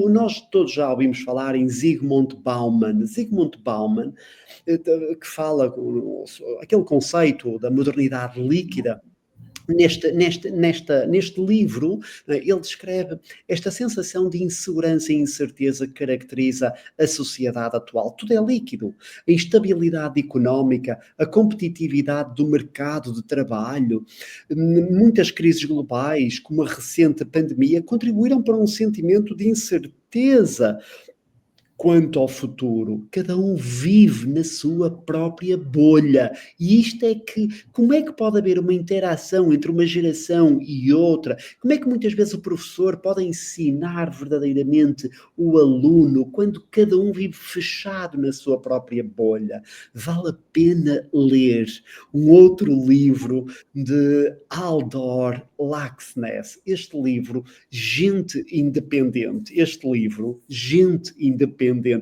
Nós todos já ouvimos falar em Zygmunt Bauman. Zygmunt Bauman, que fala aquele conceito da modernidade líquida. Neste livro, ele descreve esta sensação de insegurança e incerteza que caracteriza a sociedade atual. Tudo é líquido. A instabilidade económica, a competitividade do mercado de trabalho, muitas crises globais, como a recente pandemia, contribuíram para um sentimento de incerteza quanto ao futuro. Cada um vive na sua própria bolha. E isto é que, como é que pode haver uma interação entre uma geração e outra? Como é que muitas vezes o professor pode ensinar verdadeiramente o aluno quando cada um vive fechado na sua própria bolha? Vale a pena ler um outro livro de Haldor Laxness. Este livro, Gente Independente.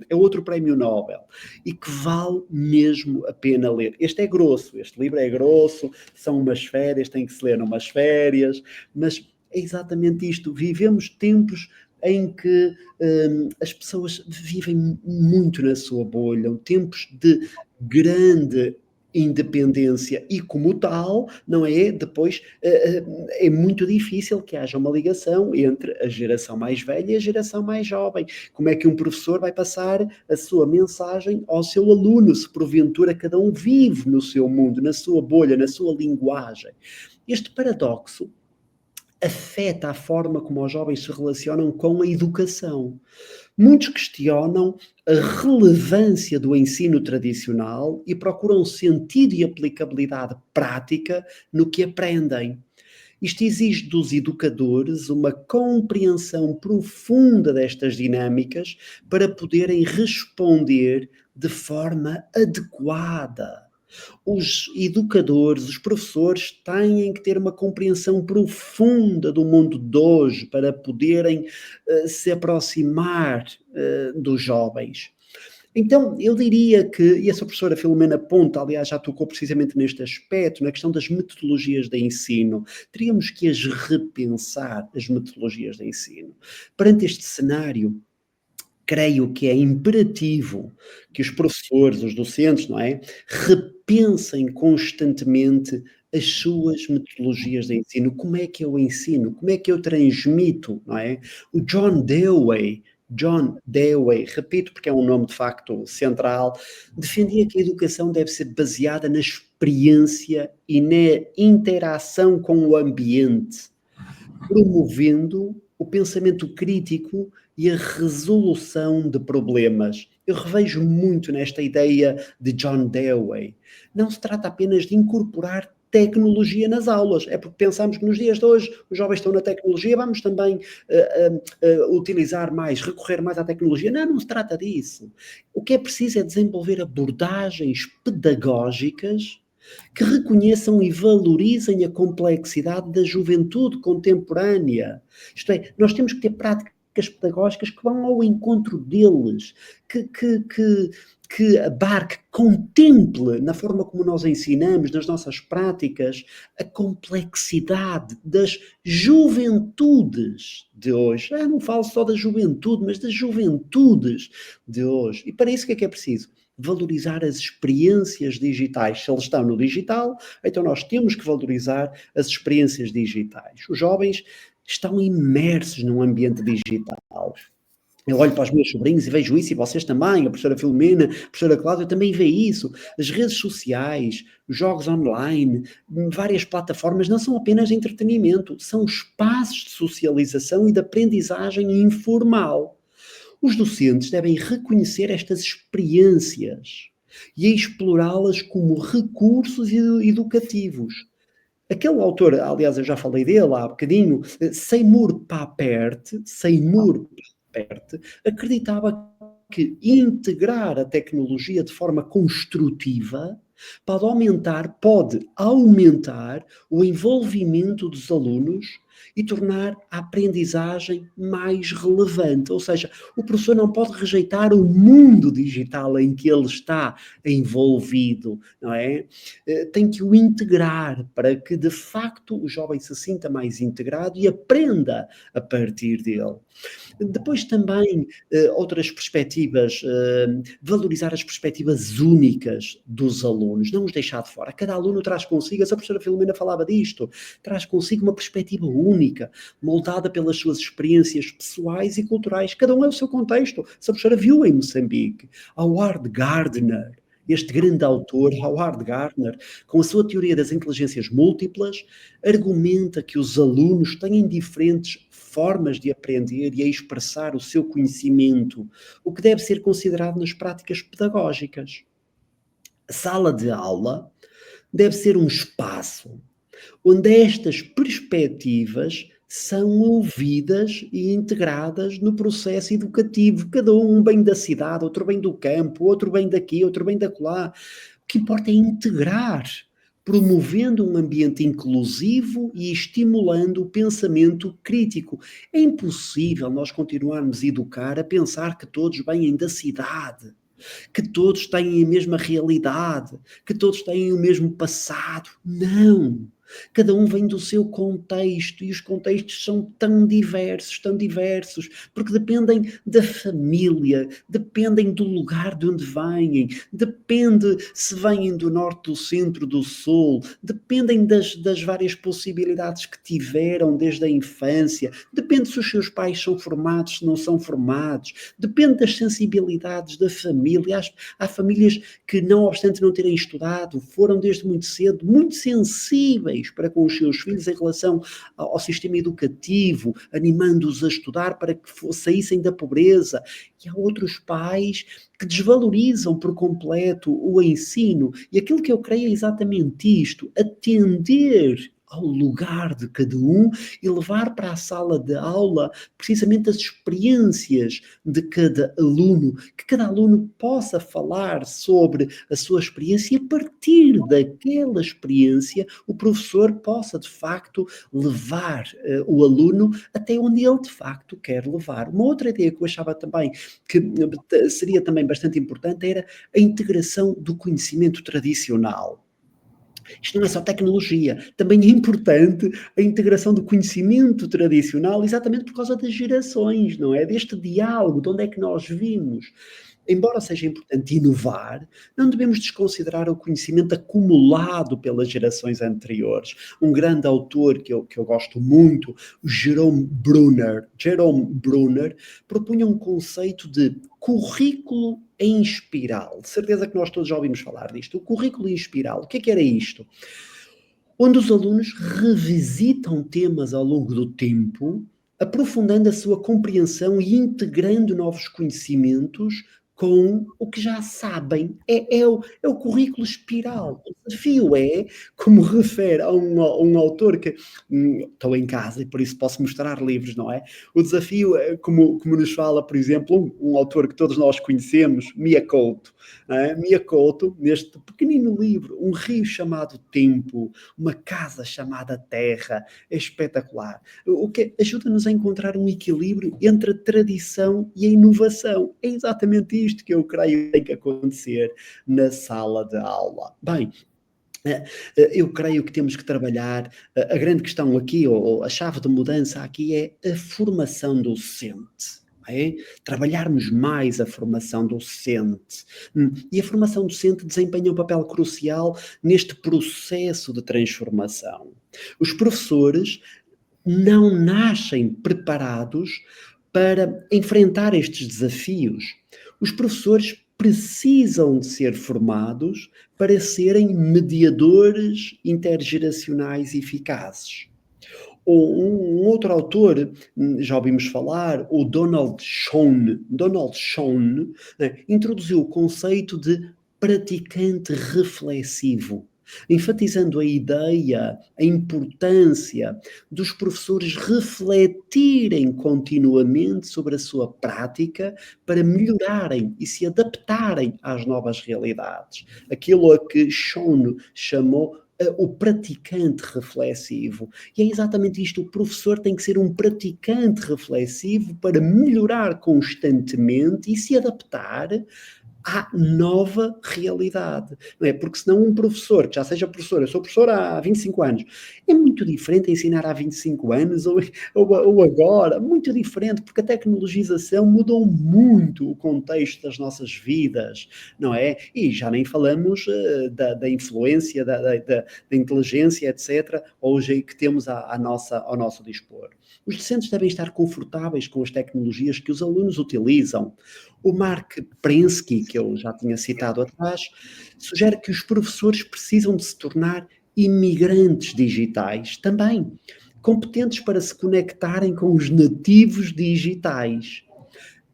É outro prémio Nobel e que vale mesmo a pena ler. Este livro é grosso, são umas férias, tem que se ler numas férias, mas é exatamente isto. Vivemos tempos em que as pessoas vivem muito na sua bolha, tempos de grande independência e, como tal, não é? Depois é muito difícil que haja uma ligação entre a geração mais velha e a geração mais jovem. Como é que um professor vai passar a sua mensagem ao seu aluno, se porventura cada um vive no seu mundo, na sua bolha, na sua linguagem? Este paradoxo afeta a forma como os jovens se relacionam com a educação. Muitos questionam a relevância do ensino tradicional e procuram sentido e aplicabilidade prática no que aprendem. Isto exige dos educadores uma compreensão profunda destas dinâmicas para poderem responder de forma adequada. Os educadores, os professores têm que ter uma compreensão profunda do mundo de hoje para poderem se aproximar dos jovens. Então, eu diria que, e essa professora Filomena Ponta, aliás, já tocou precisamente neste aspecto, na questão das metodologias de ensino, teríamos que as repensar, as metodologias de ensino. Perante este cenário, creio que é imperativo que os professores, os docentes, não é, repensem constantemente as suas metodologias de ensino. Como é que eu ensino? Como é que eu transmito, não é? O John Dewey, repito porque é um nome de facto central, defendia que a educação deve ser baseada na experiência e na interação com o ambiente, promovendo o pensamento crítico e a resolução de problemas. Eu revejo muito nesta ideia de John Dewey. Não se trata apenas de incorporar tecnologia nas aulas, é porque pensamos que nos dias de hoje os jovens estão na tecnologia, vamos também utilizar mais, recorrer mais à tecnologia. Não se trata disso. O que é preciso é desenvolver abordagens pedagógicas que reconheçam e valorizem a complexidade da juventude contemporânea. Isto é, nós temos que ter práticas pedagógicas que vão ao encontro deles, que abarque, contemple na forma como nós ensinamos, nas nossas práticas, a complexidade das juventudes de hoje. Não falo só da juventude, mas das juventudes de hoje. E para isso o que é preciso? Valorizar as experiências digitais. Se eles estão no digital, então nós temos que valorizar as experiências digitais. Os jovens estão imersos num ambiente digital. Eu olho para os meus sobrinhos e vejo isso, e vocês também, a professora Filomena, a professora Cláudia também vê isso. As redes sociais, os jogos online, várias plataformas não são apenas entretenimento, são espaços de socialização e de aprendizagem informal. Os docentes devem reconhecer estas experiências e explorá-las como recursos educativos. Aquele autor, aliás, eu já falei dele há bocadinho, Seymour Papert, acreditava que integrar a tecnologia de forma construtiva pode aumentar o envolvimento dos alunos e tornar a aprendizagem mais relevante. Ou seja, o professor não pode rejeitar o mundo digital em que ele está envolvido, não é? Tem que o integrar para que, de facto, o jovem se sinta mais integrado e aprenda a partir dele. Depois também outras perspectivas, valorizar as perspectivas únicas dos alunos, não os deixar de fora. Cada aluno traz consigo, a professora Filomena falava disto, traz consigo uma perspectiva única, moldada pelas suas experiências pessoais e culturais. Cada um é o seu contexto. A professora viu em Moçambique, Howard Gardner, este grande autor, Howard Gardner, com a sua teoria das inteligências múltiplas, argumenta que os alunos têm diferentes formas de aprender e a expressar o seu conhecimento, o que deve ser considerado nas práticas pedagógicas. A sala de aula deve ser um espaço onde estas perspectivas são ouvidas e integradas no processo educativo. Cada um bem da cidade, outro bem do campo, outro bem daqui, outro bem dacolá. O que importa é integrar, promovendo um ambiente inclusivo e estimulando o pensamento crítico. É impossível nós continuarmos a educar a pensar que todos vêm da cidade, que todos têm a mesma realidade, que todos têm o mesmo passado. Não! Cada um vem do seu contexto e os contextos são tão diversos, porque dependem da família, dependem do lugar de onde vêm, depende se vêm do norte, do centro, do sul, dependem das várias possibilidades que tiveram desde a infância, depende se os seus pais são formados, se não são formados, depende das sensibilidades da família. Há famílias que, não obstante não terem estudado, foram desde muito cedo muito sensíveis pais para com os seus filhos em relação ao sistema educativo, animando-os a estudar para que saíssem da pobreza. E há outros pais que desvalorizam por completo o ensino. E aquilo que eu creio é exatamente isto: atender ao lugar de cada um e levar para a sala de aula precisamente as experiências de cada aluno, que cada aluno possa falar sobre a sua experiência e a partir daquela experiência o professor possa de facto levar o aluno até onde ele de facto quer levar. Uma outra ideia que eu achava também que seria também bastante importante era a integração do conhecimento tradicional. Isto não é só tecnologia, também é importante a integração do conhecimento tradicional, exatamente por causa das gerações, não é? Deste diálogo, de onde é que nós vimos. Embora seja importante inovar, não devemos desconsiderar o conhecimento acumulado pelas gerações anteriores. Um grande autor que eu gosto muito, o Jerome Brunner, propunha um conceito de currículo em espiral. De certeza que nós todos já ouvimos falar disto. O currículo em espiral, o que era isto? Onde os alunos revisitam temas ao longo do tempo, aprofundando a sua compreensão e integrando novos conhecimentos com o que já sabem. É o currículo espiral. O desafio é, como refere a um autor que estou em casa e por isso posso mostrar livros, não é? O desafio é, como nos fala, por exemplo, um autor que todos nós conhecemos, Mia Couto. Mia Couto, neste pequenino livro, Um Rio Chamado Tempo, Uma Casa Chamada Terra, é espetacular. O que ajuda-nos a encontrar um equilíbrio entre a tradição e a inovação. É exatamente isto que eu creio que tem que acontecer na sala de aula. Bem, eu creio que temos que trabalhar, a grande questão aqui, ou a chave de mudança aqui é a formação docente. É? Trabalharmos mais a formação docente. E a formação docente desempenha um papel crucial neste processo de transformação. Os professores não nascem preparados para enfrentar estes desafios. Os professores precisam de ser formados para serem mediadores intergeracionais eficazes. Um outro autor, já ouvimos falar, o Donald Schoen, introduziu o conceito de praticante reflexivo, enfatizando a ideia, a importância dos professores refletirem continuamente sobre a sua prática para melhorarem e se adaptarem às novas realidades. Aquilo a que Schoen chamou o praticante reflexivo. E é exatamente isto, o professor tem que ser um praticante reflexivo para melhorar constantemente e se adaptar à nova realidade, não é? Porque senão um professor, que já seja professor, eu sou professor há 25 anos, é muito diferente ensinar há 25 anos ou agora, muito diferente, porque a tecnologização mudou muito o contexto das nossas vidas, não é? E já nem falamos da influência, da inteligência, etc., hoje que temos ao nosso dispor. Os docentes devem estar confortáveis com as tecnologias que os alunos utilizam. O Mark Prensky, que eu já tinha citado atrás, sugere que os professores precisam de se tornar imigrantes digitais também, competentes para se conectarem com os nativos digitais.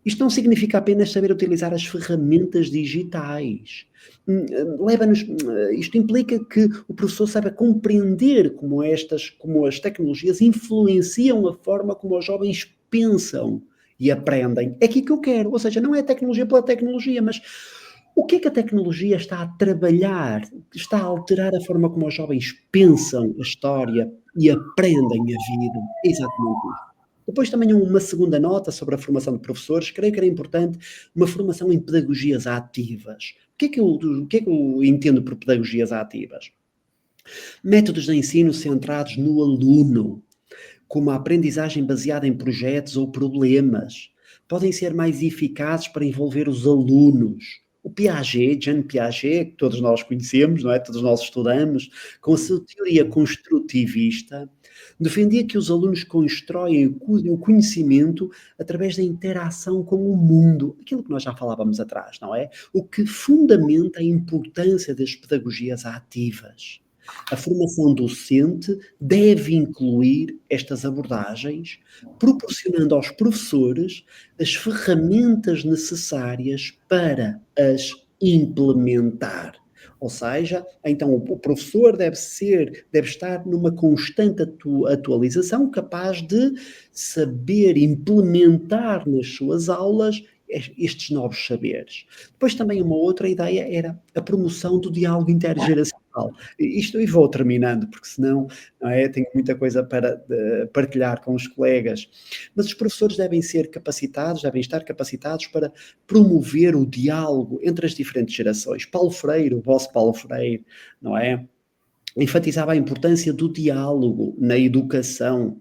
Isto não significa apenas saber utilizar as ferramentas digitais. Isto implica que o professor saiba compreender como as tecnologias influenciam a forma como os jovens pensam e aprendem. É aqui que eu quero, ou seja, não é a tecnologia pela tecnologia, mas o que é que a tecnologia está a trabalhar, está a alterar a forma como os jovens pensam a história e aprendem a vida. É exatamente isso. Depois também uma segunda nota sobre a formação de professores, creio que era importante uma formação em pedagogias ativas. O que é que eu entendo por pedagogias ativas? Métodos de ensino centrados no aluno, como a aprendizagem baseada em projetos ou problemas, podem ser mais eficazes para envolver os alunos. O Piaget, Jean Piaget, que todos nós conhecemos, não é? Todos nós estudamos, com a sua teoria construtivista, defendia que os alunos constroem o conhecimento através da interação com o mundo, aquilo que nós já falávamos atrás, não é? O que fundamenta a importância das pedagogias ativas. A formação docente deve incluir estas abordagens, proporcionando aos professores as ferramentas necessárias para as implementar. Ou seja, então o professor deve estar numa constante atualização, capaz de saber implementar nas suas aulas estes novos saberes. Depois também uma outra ideia era a promoção do diálogo intergeracional. Isto e vou terminando, porque senão não é, tenho muita coisa para partilhar com os colegas. Mas os professores devem estar capacitados para promover o diálogo entre as diferentes gerações. Paulo Freire, o vosso Paulo Freire, não é? Enfatizava a importância do diálogo na educação,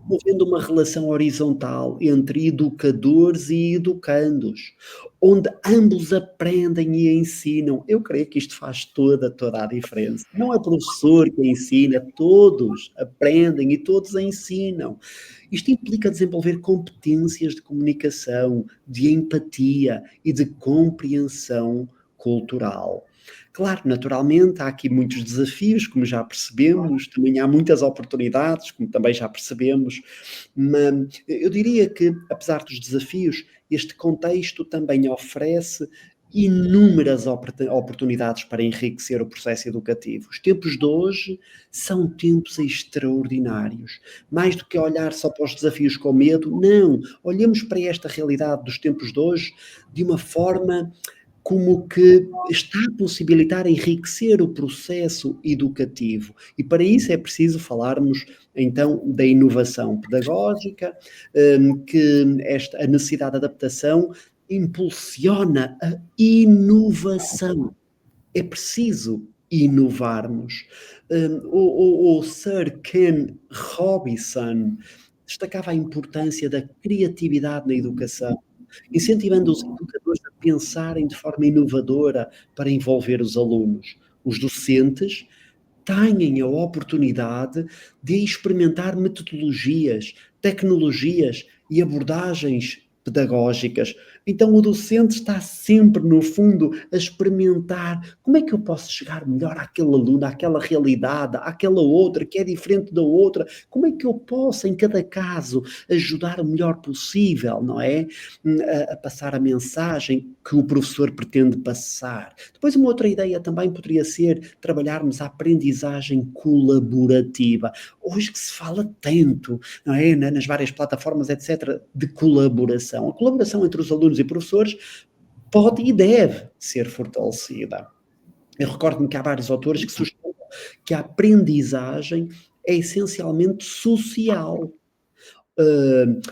promovendo uma relação horizontal entre educadores e educandos, onde ambos aprendem e ensinam. Eu creio que isto faz toda a diferença. Não é o professor que ensina, todos aprendem e todos ensinam. Isto implica desenvolver competências de comunicação, de empatia e de compreensão cultural. Claro, naturalmente, há aqui muitos desafios, como já percebemos, também há muitas oportunidades, como também já percebemos, mas eu diria que, apesar dos desafios, este contexto também oferece inúmeras oportunidades para enriquecer o processo educativo. Os tempos de hoje são tempos extraordinários. Mais do que olhar só para os desafios com medo, não. Olhemos para esta realidade dos tempos de hoje de uma forma como que está a possibilitar enriquecer o processo educativo. E para isso é preciso falarmos, então, da inovação pedagógica, que a necessidade de adaptação impulsiona a inovação. É preciso inovarmos. O Sir Ken Robinson destacava a importância da criatividade na educação, incentivando os educadores a pensarem de forma inovadora para envolver os alunos. Os docentes têm a oportunidade de experimentar metodologias, tecnologias e abordagens pedagógicas. Então o docente está sempre, no fundo, a experimentar como é que eu posso chegar melhor àquele aluno, àquela realidade, àquela outra que é diferente da outra, como é que eu posso, em cada caso, ajudar o melhor possível, não é? A passar a mensagem que o professor pretende passar. Depois uma outra ideia também poderia ser trabalharmos a aprendizagem colaborativa. Hoje que se fala tanto, não é? Nas várias plataformas, etc., de colaboração. A colaboração entre os alunos e professores pode e deve ser fortalecida. Eu recordo-me que há vários autores que sustentam que a aprendizagem é essencialmente social,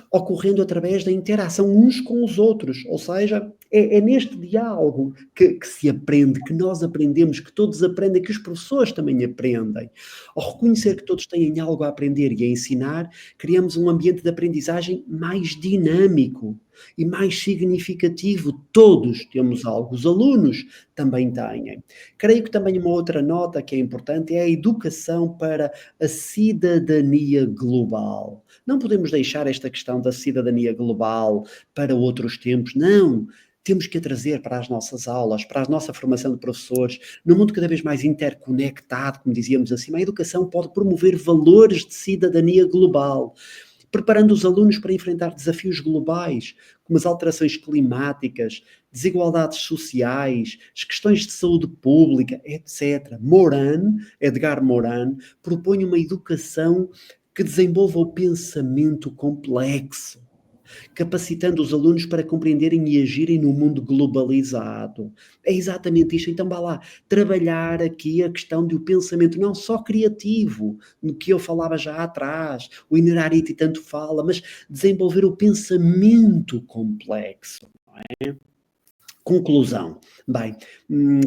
ocorrendo através da interação uns com os outros, ou seja, é neste diálogo que se aprende, que nós aprendemos, que todos aprendem, que os professores também aprendem. Ao reconhecer que todos têm algo a aprender e a ensinar, criamos um ambiente de aprendizagem mais dinâmico e mais significativo. Todos temos algo, os alunos também têm. Creio que também uma outra nota que é importante é a educação para a cidadania global. Não podemos deixar esta questão da cidadania global para outros tempos, não. Temos que a trazer para as nossas aulas, para a nossa formação de professores, num mundo cada vez mais interconectado, como dizíamos acima. A educação pode promover valores de cidadania global, preparando os alunos para enfrentar desafios globais, como as alterações climáticas, desigualdades sociais, as questões de saúde pública, etc. Edgar Morin, propõe uma educação que desenvolva o pensamento complexo, capacitando os alunos para compreenderem e agirem no mundo globalizado. É exatamente isto. Então, vá lá, trabalhar aqui a questão do pensamento não só criativo, no que eu falava já atrás, o Innerarity tanto fala, mas desenvolver o pensamento complexo, não é? Conclusão. Bem,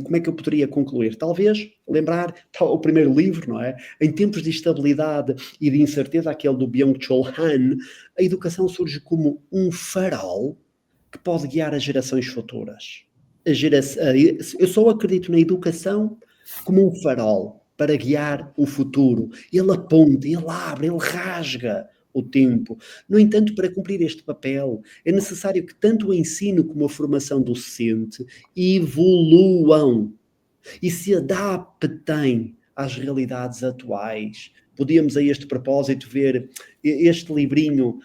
como é que eu poderia concluir? Talvez lembrar o primeiro livro, não é? Em tempos de instabilidade e de incerteza, aquele do Byung-Chul Han, a educação surge como um farol que pode guiar as gerações futuras. Eu só acredito na educação como um farol para guiar o futuro. Ele aponta, ele abre, ele rasga o tempo. No entanto, para cumprir este papel, é necessário que tanto o ensino como a formação docente evoluam e se adaptem às realidades atuais. Podíamos, a este propósito, ver este livrinho,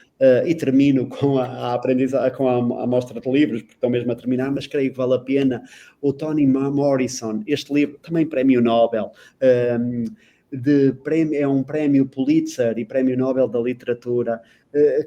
e termino com a aprendizagem, com a amostra de livros, porque estou mesmo a terminar, mas creio que vale a pena. O Toni Morrison, este livro, também prémio Nobel, é um prémio Pulitzer e prémio Nobel da literatura,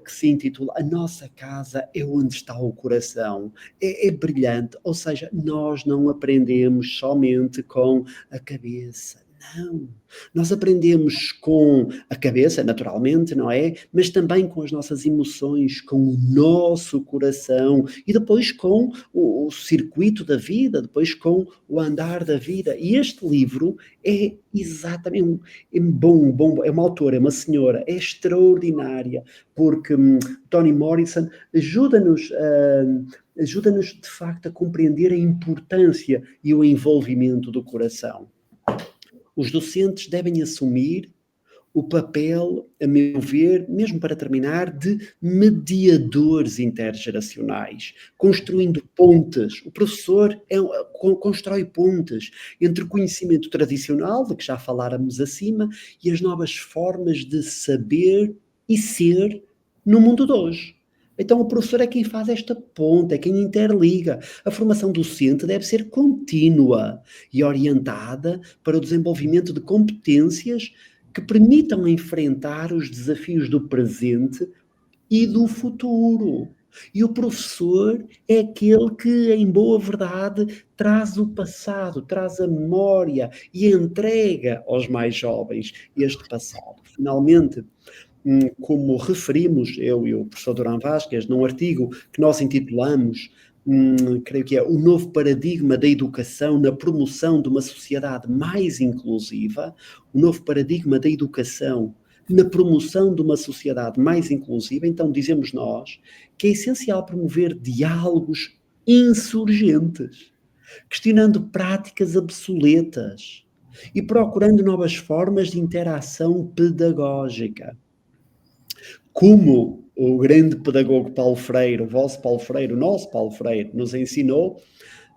que se intitula A Nossa Casa é Onde Está o Coração. É brilhante, ou seja, nós não aprendemos somente com a cabeça. Não, nós aprendemos com a cabeça, naturalmente, não é? Mas também com as nossas emoções, com o nosso coração e depois com o circuito da vida, depois com o andar da vida. E este livro é exatamente é uma autora, é uma senhora, é extraordinária, porque Toni Morrison ajuda-nos de facto a compreender a importância e o envolvimento do coração. Os docentes devem assumir o papel, a meu ver, mesmo para terminar, de mediadores intergeracionais, construindo pontes. O professor constrói pontes entre o conhecimento tradicional, de que já faláramos acima, e as novas formas de saber e ser no mundo de hoje. Então o professor é quem faz esta ponte, é quem interliga. A formação docente deve ser contínua e orientada para o desenvolvimento de competências que permitam enfrentar os desafios do presente e do futuro. E o professor é aquele que, em boa verdade, traz o passado, traz a memória e entrega aos mais jovens este passado. Finalmente, como referimos, eu e o professor Durão Vasquez, num artigo que nós intitulamos, creio que é O Novo Paradigma da Educação na Promoção de uma Sociedade Mais Inclusiva, o novo paradigma da educação na promoção de uma sociedade mais inclusiva. Então dizemos nós que é essencial promover diálogos insurgentes, questionando práticas obsoletas e procurando novas formas de interação pedagógica. Como o grande pedagogo Paulo Freire, o vosso Paulo Freire, o nosso Paulo Freire, nos ensinou,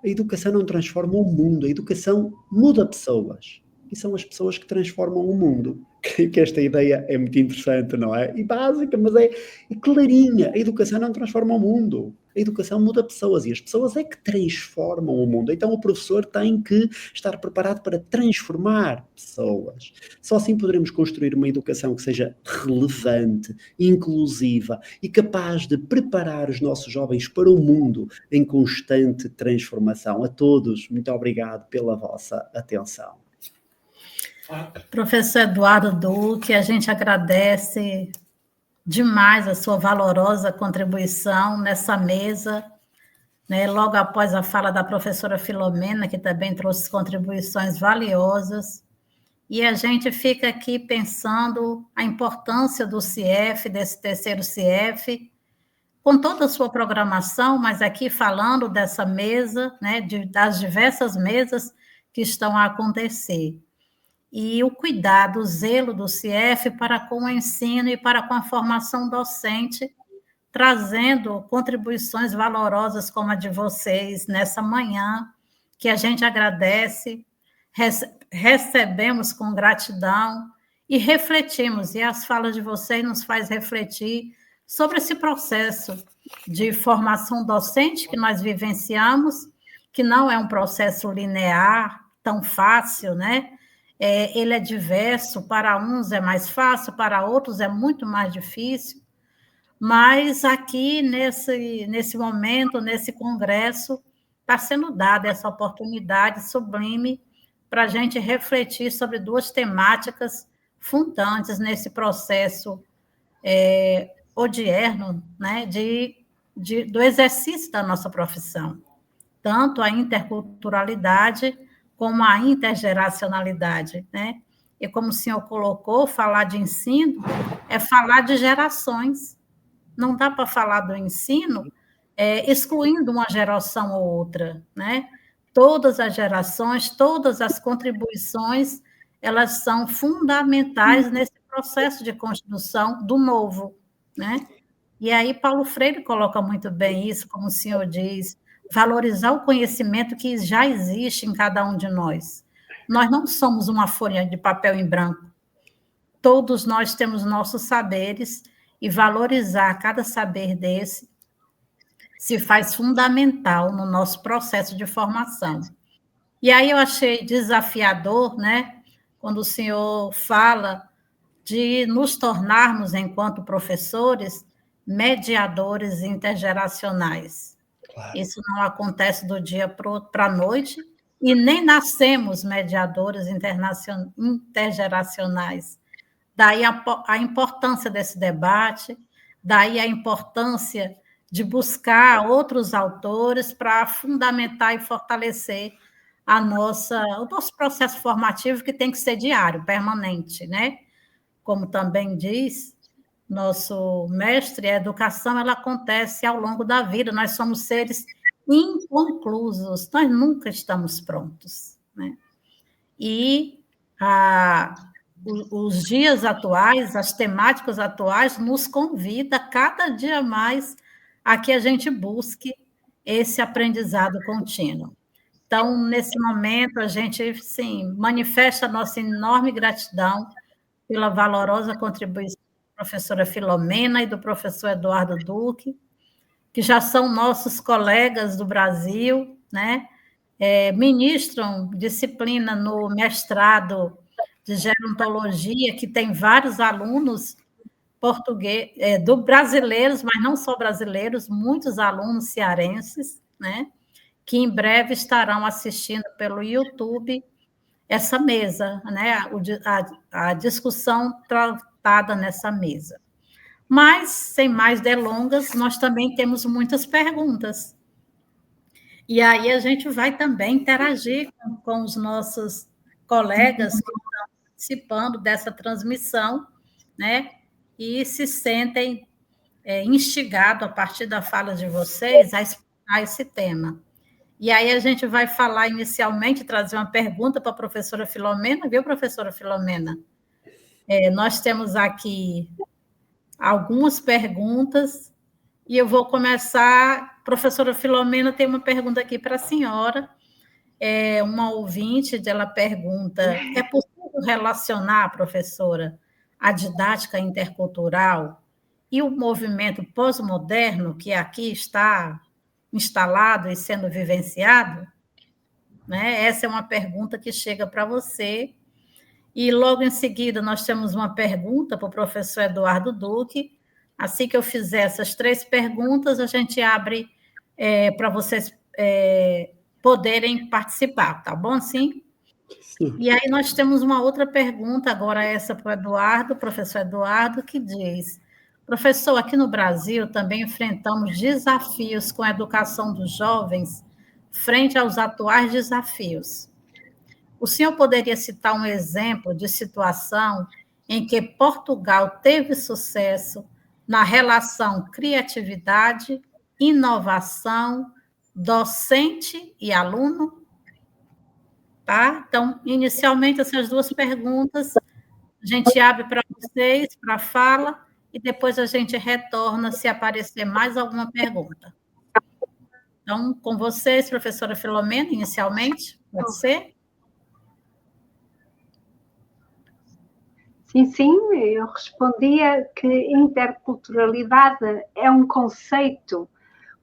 a educação não transforma o mundo, a educação muda pessoas. E são as pessoas que transformam o mundo. Creio que esta ideia é muito interessante, não é? E básica, mas é clarinha. A educação não transforma o mundo. A educação muda pessoas e as pessoas é que transformam o mundo. Então o professor tem que estar preparado para transformar pessoas. Só assim poderemos construir uma educação que seja relevante, inclusiva e capaz de preparar os nossos jovens para um mundo em constante transformação. A todos, muito obrigado pela vossa atenção. Professor Eduardo Duque, a gente agradece demais a sua valorosa contribuição nessa mesa, né? Logo após a fala da professora Filomena, que também trouxe contribuições valiosas, e a gente fica aqui pensando a importância do CIEF, desse terceiro CIEF, com toda a sua programação, mas aqui falando dessa mesa, né, das diversas mesas que estão a acontecer. E o cuidado, o zelo do CIEF para com o ensino e para com a formação docente, trazendo contribuições valorosas como a de vocês nessa manhã, que a gente agradece, recebemos com gratidão e refletimos, e as falas de vocês nos faz refletir sobre esse processo de formação docente que nós vivenciamos, que não é um processo linear, tão fácil, né? Ele é diverso, para uns é mais fácil, para outros é muito mais difícil, mas aqui nesse momento, nesse congresso, está sendo dada essa oportunidade sublime para a gente refletir sobre duas temáticas fundantes nesse processo odierno, né, do exercício da nossa profissão, tanto a interculturalidade como a intergeracionalidade, né? E como o senhor colocou, falar de ensino é falar de gerações. Não dá para falar do ensino excluindo uma geração ou outra, né? Todas as gerações, todas as contribuições, elas são fundamentais nesse processo de construção do novo, né? E aí Paulo Freire coloca muito bem isso, como o senhor diz, valorizar o conhecimento que já existe em cada um de nós. Nós não somos uma folha de papel em branco. Todos nós temos nossos saberes e valorizar cada saber desse se faz fundamental no nosso processo de formação. E aí eu achei desafiador, né, quando o senhor fala de nos tornarmos, enquanto professores, mediadores intergeracionais. Claro. Isso não acontece do dia para a noite, e nem nascemos mediadores intergeracionais. Daí a importância desse debate, daí a importância de buscar outros autores para fundamentar e fortalecer o nosso processo formativo, que tem que ser diário, permanente, né? Como também diz nosso mestre, a educação ela acontece ao longo da vida, nós somos seres inconclusos, nós nunca estamos prontos, né? E os dias atuais, as temáticas atuais, nos convida cada dia mais a que a gente busque esse aprendizado contínuo. Então, nesse momento, a gente, sim, manifesta a nossa enorme gratidão pela valorosa contribuição da professora Filomena e do professor Eduardo Duque, que já são nossos colegas do Brasil, né? Ministram disciplina no mestrado de gerontologia, que tem vários alunos portugueses, brasileiros, mas não só brasileiros, muitos alunos cearenses, né? Que em breve estarão assistindo pelo YouTube essa mesa, né? A discussão tratada nessa mesa. Mas, sem mais delongas, nós também temos muitas perguntas. E aí a gente vai também interagir com os nossos colegas que estão participando dessa transmissão, né? E se sentem instigados, a partir da fala de vocês, a explorar esse tema. E aí a gente vai falar inicialmente, trazer uma pergunta para a professora Filomena, viu, professora Filomena? Nós temos aqui algumas perguntas, e eu vou começar. Professora Filomena, tem uma pergunta aqui para a senhora. Uma ouvinte, ela pergunta: é possível relacionar, professora, a didática intercultural e o movimento pós-moderno que aqui está instalado e sendo vivenciado? Né? Essa é uma pergunta que chega para você. E logo em seguida nós temos uma pergunta para o professor Eduardo Duque. Assim que eu fizer essas 3 perguntas, a gente abre para vocês poderem participar, tá bom? Sim? E aí nós temos uma outra pergunta, agora essa para o Eduardo, professor Eduardo, que diz: professor, aqui no Brasil também enfrentamos desafios com a educação dos jovens frente aos atuais desafios. O senhor poderia citar um exemplo de situação em que Portugal teve sucesso na relação criatividade, inovação, docente e aluno? Tá? Então, inicialmente, essas 2 perguntas, a gente abre para vocês, para a fala, e depois a gente retorna se aparecer mais alguma pergunta. Então, com vocês, professora Filomena, inicialmente, pode ser? Sim, eu respondia que interculturalidade é um conceito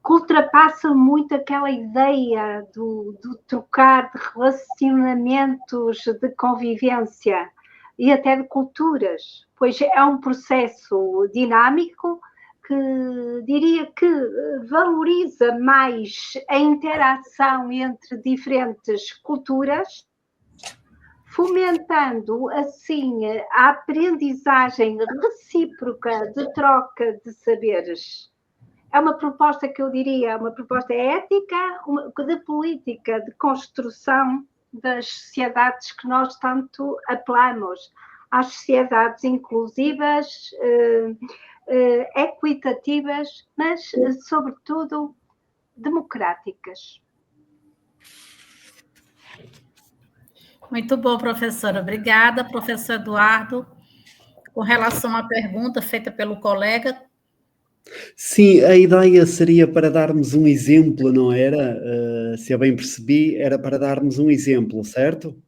que ultrapassa muito aquela ideia do trocar de relacionamentos de convivência e até de culturas, pois é um processo dinâmico que diria que valoriza mais a interação entre diferentes culturas, fomentando, assim, a aprendizagem recíproca de troca de saberes. É uma proposta que eu diria, uma proposta ética, de política, de construção das sociedades que nós tanto apelamos, às sociedades inclusivas, equitativas, mas, sobretudo, democráticas. Muito bom, professora. Obrigada, professor Eduardo. Com relação à pergunta feita pelo colega. Sim, a ideia seria para darmos um exemplo, não era? Se eu bem percebi, era para darmos um exemplo, certo?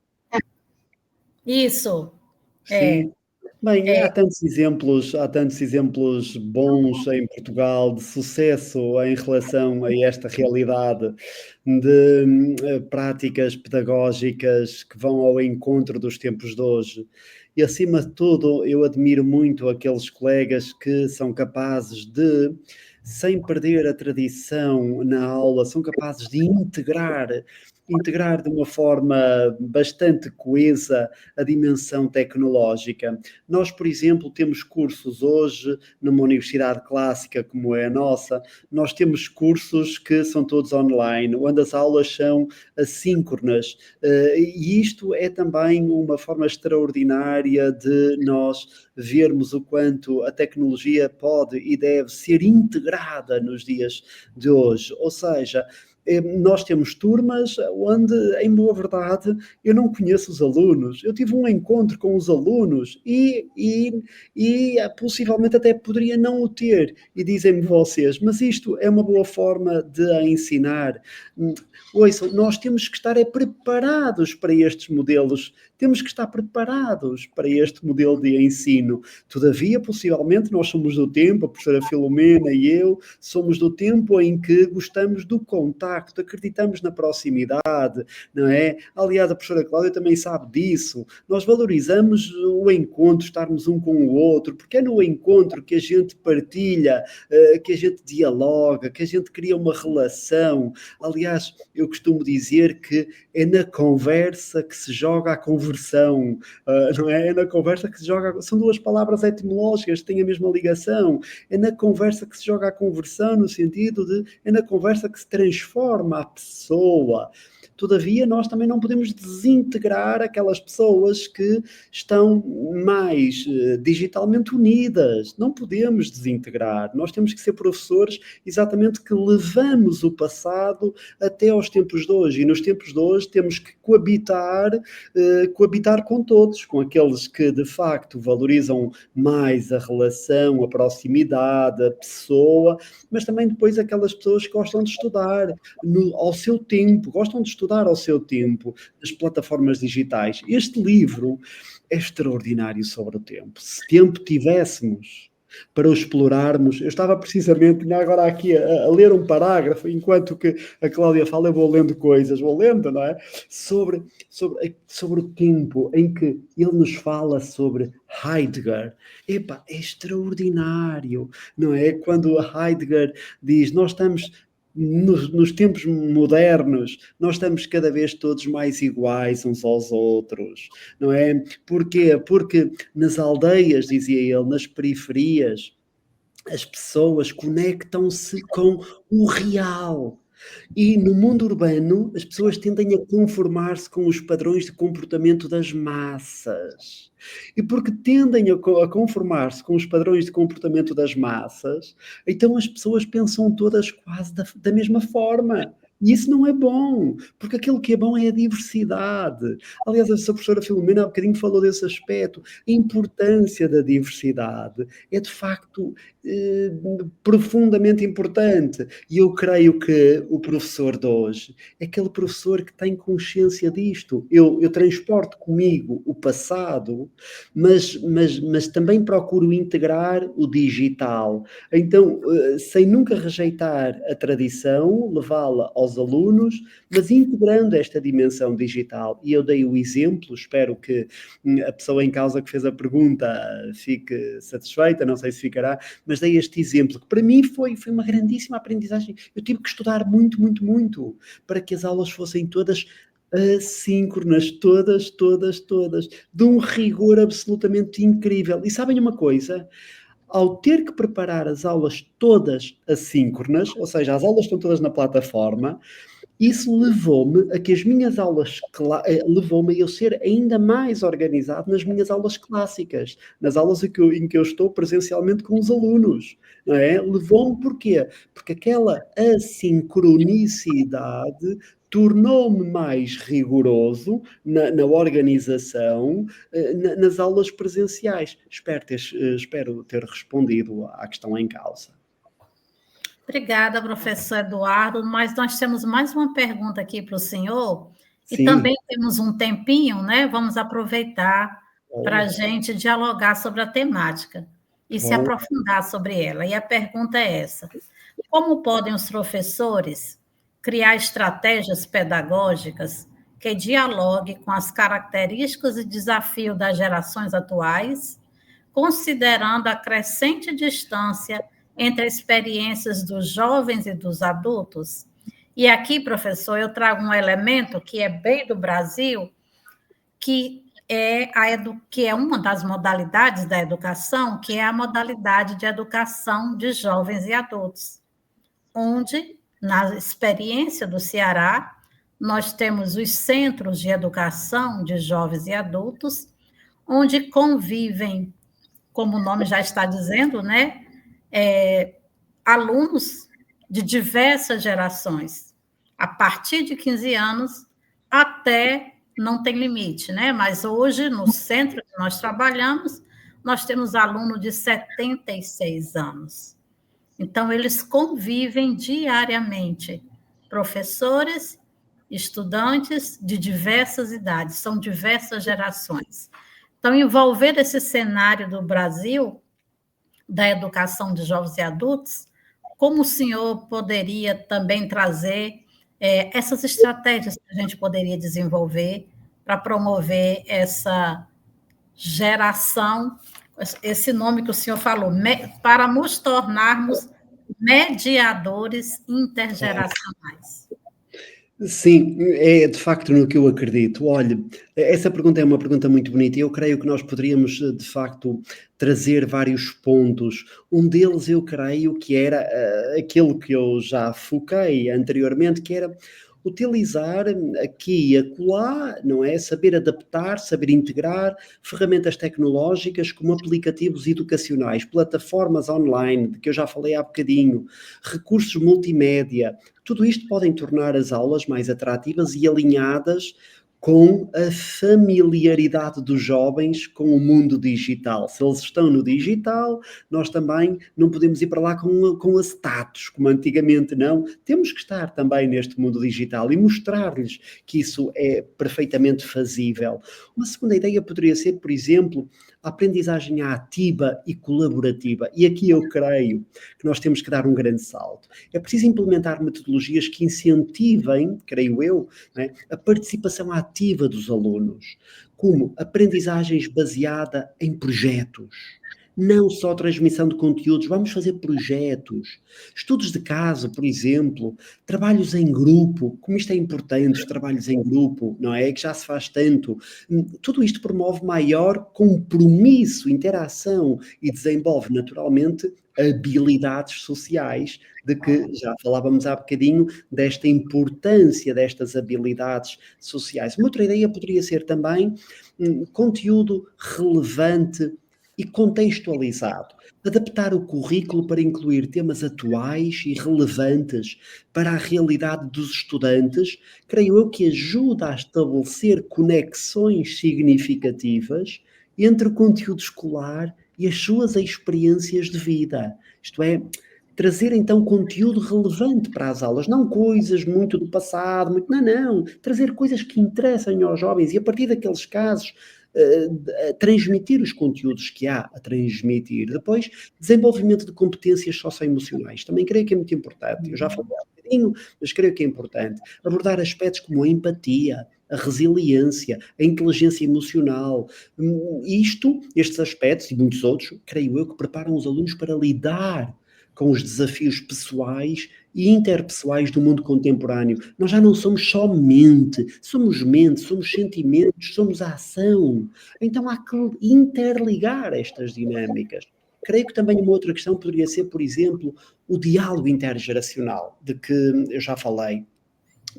Isso. Sim. Bem, há tantos exemplos bons em Portugal de sucesso em relação a esta realidade de práticas pedagógicas que vão ao encontro dos tempos de hoje. E, acima de tudo, eu admiro muito aqueles colegas que são capazes de, sem perder a tradição na aula, são capazes de integrar de uma forma bastante coesa a dimensão tecnológica. Nós, por exemplo, temos cursos hoje numa universidade clássica como é a nossa, nós temos cursos que são todos online, onde as aulas são assíncronas, e isto é também uma forma extraordinária de nós vermos o quanto a tecnologia pode e deve ser integrada nos dias de hoje. Ou seja, nós temos turmas onde, em boa verdade, eu não conheço os alunos. Eu tive um encontro com os alunos e possivelmente até poderia não o ter. E dizem-me vocês, mas isto é uma boa forma de a ensinar. Ouçam, nós temos que estar preparados para estes modelos. Temos que estar preparados para este modelo de ensino. Todavia, possivelmente, nós somos do tempo, a professora Filomena e eu, somos do tempo em que gostamos do contacto, acreditamos na proximidade, não é? Aliás, a professora Cláudia também sabe disso. Nós valorizamos o encontro, estarmos um com o outro, porque é no encontro que a gente partilha, que a gente dialoga, que a gente cria uma relação. Aliás, eu costumo dizer que é na conversa que se joga a conversão, não é? É na conversa que se joga... São duas palavras etimológicas que têm a mesma ligação. É na conversa que se joga a conversão, no sentido de... É na conversa que se transforma a pessoa. Todavia, nós também não podemos desintegrar aquelas pessoas que estão mais digitalmente unidas. Não podemos desintegrar. Nós temos que ser professores exatamente que levamos o passado até aos tempos de hoje. E nos tempos de hoje temos que coabitar com todos, com aqueles que de facto valorizam mais a relação, a proximidade, a pessoa, mas também depois aquelas pessoas que gostam de estudar ao seu tempo, gostam de estudar ao seu tempo, nas plataformas digitais. Este livro é extraordinário sobre o tempo. Se tempo tivéssemos para o explorarmos, eu estava precisamente agora aqui a ler um parágrafo, enquanto que a Cláudia fala, eu vou lendo coisas, vou lendo, não é? Sobre o tempo em que ele nos fala sobre Heidegger. Epá, é extraordinário, não é? Quando a Heidegger diz, nós estamos... Nos tempos modernos, nós estamos cada vez todos mais iguais uns aos outros, não é? Porquê? Porque nas aldeias, dizia ele, nas periferias, as pessoas conectam-se com o real. E no mundo urbano, as pessoas tendem a conformar-se com os padrões de comportamento das massas. E porque tendem a conformar-se com os padrões de comportamento das massas, então as pessoas pensam todas quase da mesma forma. E isso não é bom, porque aquilo que é bom é a diversidade. Aliás, a professora Filomena há bocadinho falou desse aspecto. A importância da diversidade é, de facto, profundamente importante. E eu creio que o professor de hoje é aquele professor que tem consciência disto. Eu transporto comigo o passado, mas também procuro integrar o digital. Então, sem nunca rejeitar a tradição, levá-la aos alunos, mas integrando esta dimensão digital. E eu dei o exemplo, espero que a pessoa em causa que fez a pergunta fique satisfeita, não sei se ficará, mas dei este exemplo, que para mim foi uma grandíssima aprendizagem. Eu tive que estudar muito, muito, muito, para que as aulas fossem todas assíncronas, todas, de um rigor absolutamente incrível. E sabem uma coisa? Ao ter que preparar as aulas todas assíncronas, ou seja, as aulas estão todas na plataforma, isso levou-me a que as minhas aulas, levou-me a eu ser ainda mais organizado nas minhas aulas clássicas, nas aulas em que eu estou presencialmente com os alunos, não é? Levou-me porquê? Porque aquela assincronicidade tornou-me mais rigoroso na organização, nas aulas presenciais. Espero ter respondido à questão em causa. Obrigada, professor Eduardo, mas nós temos mais uma pergunta aqui para o senhor, E Sim. também temos um tempinho, né? Vamos aproveitar para a Olha, gente dialogar sobre a temática e se bom. aprofundar sobre ela. E a pergunta é essa: como podem os professores criar estratégias pedagógicas que dialoguem com as características e desafios das gerações atuais, considerando a crescente distância entre as experiências dos jovens e dos adultos? E aqui, professor, eu trago um elemento que é bem do Brasil, que é uma das modalidades da educação, que é a modalidade de educação de jovens e adultos, onde, na experiência do Ceará, nós temos os centros de educação de jovens e adultos, onde convivem, como o nome já está dizendo, né, alunos de diversas gerações, a partir de 15 anos até não tem limite, né? Mas hoje, no centro que nós trabalhamos, nós temos aluno de 76 anos. Então, eles convivem diariamente, professores, estudantes de diversas idades, são diversas gerações. Então, envolver esse cenário do Brasil, da educação de jovens e adultos, como o senhor poderia também trazer essas estratégias que a gente poderia desenvolver para promover essa geração, esse nome que o senhor falou, para nos tornarmos mediadores intergeracionais? Sim, é de facto no que eu acredito. Olha, essa pergunta é uma pergunta muito bonita e eu creio que nós poderíamos, de facto, trazer vários pontos. Um deles eu creio que era aquilo que eu já foquei anteriormente, que era utilizar aqui e acolá, não é? Saber adaptar, saber integrar ferramentas tecnológicas como aplicativos educacionais, plataformas online, de que eu já falei há bocadinho, recursos multimédia. Tudo isto podem tornar as aulas mais atrativas e alinhadas com a familiaridade dos jovens com o mundo digital. Se eles estão no digital, nós também não podemos ir para lá com a status, como antigamente, não. Temos que estar também neste mundo digital e mostrar-lhes que isso é perfeitamente fazível. Uma segunda ideia poderia ser, por exemplo, a aprendizagem ativa e colaborativa. E aqui eu creio que nós temos que dar um grande salto. É preciso implementar metodologias que incentivem, creio eu, né, a participação ativa dos alunos, como aprendizagens baseada em projetos. Não só transmissão de conteúdos, vamos fazer projetos, estudos de caso, por exemplo, trabalhos em grupo, como isto é importante, os trabalhos em grupo, não é? Que já se faz tanto. Tudo isto promove maior compromisso, interação e desenvolve naturalmente habilidades sociais, de que já falávamos há bocadinho, desta importância destas habilidades sociais. Uma outra ideia poderia ser também conteúdo relevante e contextualizado. Adaptar o currículo para incluir temas atuais e relevantes para a realidade dos estudantes, creio eu que ajuda a estabelecer conexões significativas entre o conteúdo escolar e as suas experiências de vida. Isto é, trazer então conteúdo relevante para as aulas, não coisas muito do passado, não, trazer coisas que interessem aos jovens e a partir daqueles casos transmitir os conteúdos que há a transmitir. Depois, desenvolvimento de competências socioemocionais. Também creio que é muito importante. Eu já falei há um bocadinho, mas creio que é importante. Abordar aspectos como a empatia, a resiliência, a inteligência emocional. Estes aspectos e muitos outros, creio eu, que preparam os alunos para lidar com os desafios pessoais e interpessoais do mundo contemporâneo. Nós já não somos só mente, somos sentimentos, somos a ação. Então há que interligar estas dinâmicas. Creio que também uma outra questão poderia ser, por exemplo, o diálogo intergeracional, de que eu já falei.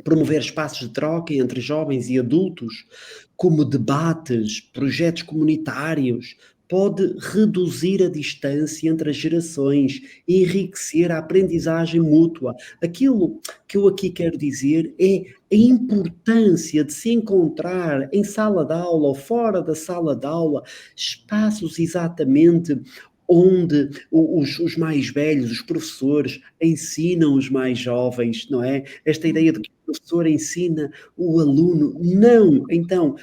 Promover espaços de troca entre jovens e adultos, como debates, projetos comunitários, pode reduzir a distância entre as gerações e enriquecer a aprendizagem mútua. Aquilo que eu aqui quero dizer é a importância de se encontrar em sala de aula ou fora da sala de aula espaços exatamente onde os mais velhos, os professores, ensinam os mais jovens, não é? Esta ideia de que professor ensina o aluno, não, então,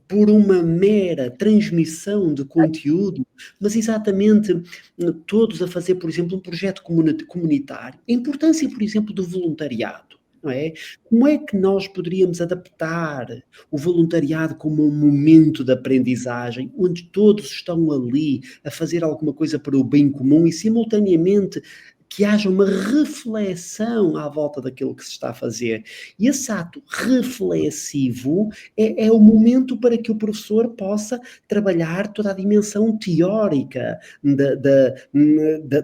por uma mera transmissão de conteúdo, mas exatamente todos a fazer, por exemplo, um projeto comunitário. A importância, por exemplo, do voluntariado, não é? Como é que nós poderíamos adaptar o voluntariado como um momento de aprendizagem, onde todos estão ali a fazer alguma coisa para o bem comum e, simultaneamente, que haja uma reflexão à volta daquilo que se está a fazer. E esse ato reflexivo é o momento para que o professor possa trabalhar toda a dimensão teórica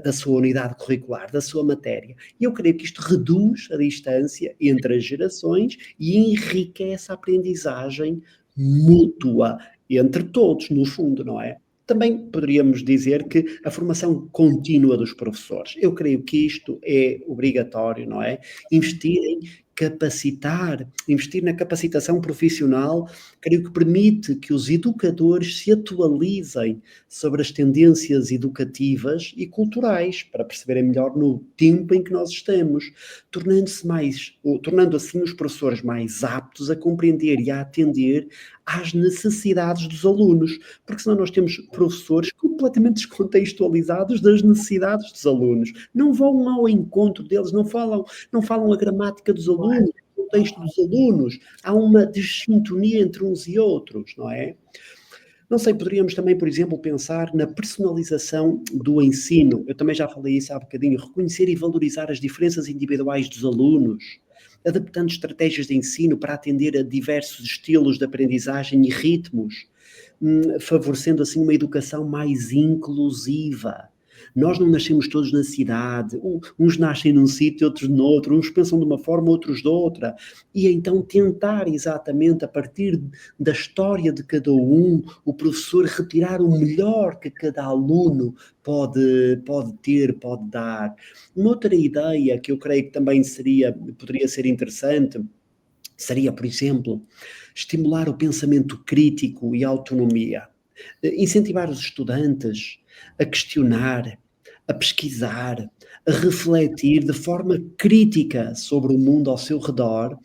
da sua unidade curricular, da sua matéria. E eu creio que isto reduz a distância entre as gerações e enriquece a aprendizagem mútua entre todos, no fundo, não é? Também poderíamos dizer que a formação contínua dos professores. Eu creio que isto é obrigatório, não é? Investir na capacitação profissional, creio que permite que os educadores se atualizem sobre as tendências educativas e culturais, para perceberem melhor no tempo em que nós estamos, tornando assim os professores mais aptos a compreender e a atender às necessidades dos alunos, porque senão nós temos professores completamente descontextualizados das necessidades dos alunos, não vão ao encontro deles, não falam a gramática dos alunos, o contexto dos alunos, há uma desintonia entre uns e outros, não é? Não sei, poderíamos também, por exemplo, pensar na personalização do ensino. Eu também já falei isso há bocadinho, reconhecer e valorizar as diferenças individuais dos alunos, adaptando estratégias de ensino para atender a diversos estilos de aprendizagem e ritmos, favorecendo assim uma educação mais inclusiva. Nós não nascemos todos na cidade, uns nascem num sítio, outros noutro, uns pensam de uma forma, outros de outra, e então tentar exatamente a partir da história de cada um, o professor retirar o melhor que cada aluno pode ter, pode dar. Uma outra ideia que eu creio que também poderia ser interessante, seria, por exemplo, estimular o pensamento crítico e a autonomia. Incentivar os estudantes a questionar, a pesquisar, a refletir de forma crítica sobre o mundo ao seu redor.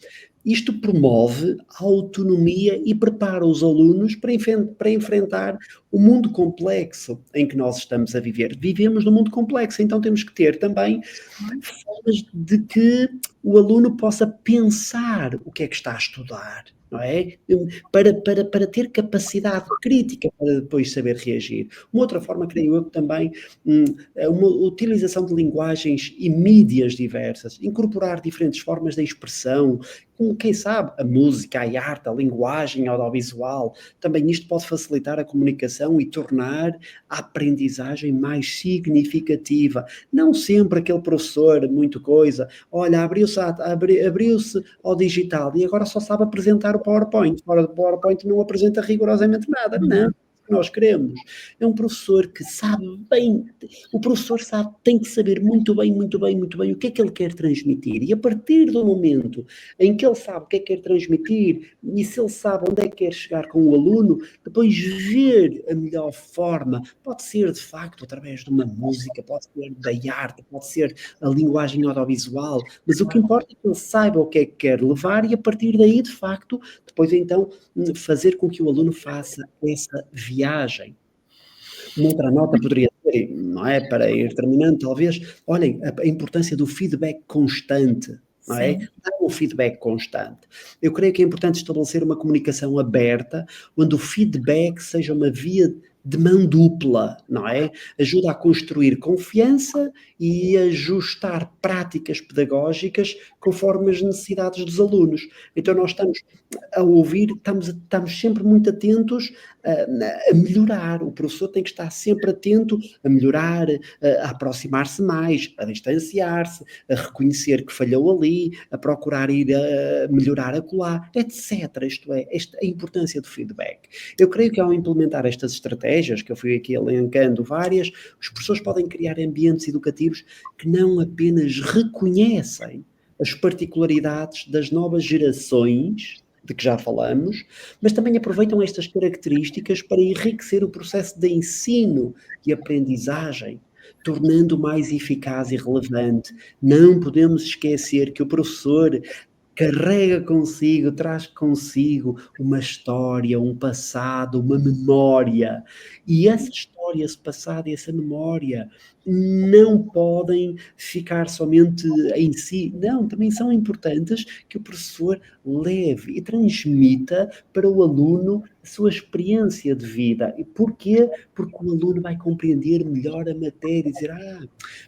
Isto promove a autonomia e prepara os alunos para enfrentar o mundo complexo em que nós estamos a viver. Vivemos num mundo complexo, então temos que ter também formas de que o aluno possa pensar o que é que está a estudar, não é? Para ter capacidade crítica para depois saber reagir. Uma outra forma, creio eu, que também uma utilização de linguagens e mídias diversas, incorporar diferentes formas de expressão, como, quem sabe, a música, a arte, a linguagem audiovisual, também isto pode facilitar a comunicação e tornar a aprendizagem mais significativa. Não sempre aquele professor, muito coisa, olha, abriu-se ao digital e agora só sabe apresentar o PowerPoint. Fora do PowerPoint não apresenta rigorosamente nada. Não. Nós queremos. É um professor que sabe bem, o professor tem que saber muito bem o que é que ele quer transmitir, e a partir do momento em que ele sabe o que é que quer transmitir e se ele sabe onde é que quer chegar com o aluno, depois ver a melhor forma, pode ser de facto através de uma música, pode ser da arte, pode ser a linguagem audiovisual, mas o que importa é que ele saiba o que é que quer levar e a partir daí, de facto, depois então fazer com que o aluno faça essa viagem. Uma outra nota poderia ser, não é, para ir terminando, talvez, olhem, a importância do feedback constante, não é? Dar um feedback constante. Eu creio que é importante estabelecer uma comunicação aberta, onde o feedback seja uma via de mão dupla, não é? Ajuda a construir confiança e ajustar práticas pedagógicas conforme as necessidades dos alunos. Então nós estamos a ouvir, estamos sempre muito atentos a melhorar. O professor tem que estar sempre atento a melhorar, a aproximar-se mais, a distanciar-se, a reconhecer que falhou ali, a procurar ir a melhorar acolá, etc. Isto é, a importância do feedback. Eu creio que ao implementar estas estratégias, que eu fui aqui elencando várias, os professores podem criar ambientes educativos que não apenas reconhecem as particularidades das novas gerações, de que já falamos, mas também aproveitam estas características para enriquecer o processo de ensino e aprendizagem, tornando mais eficaz e relevante. Não podemos esquecer que o professor carrega consigo, traz consigo uma história, um passado, uma memória. E essa história, esse passado e essa memória não podem ficar somente em si. Não, também são importantes que o professor leve e transmita para o aluno a sua experiência de vida. E porquê? Porque o aluno vai compreender melhor a matéria e dizer,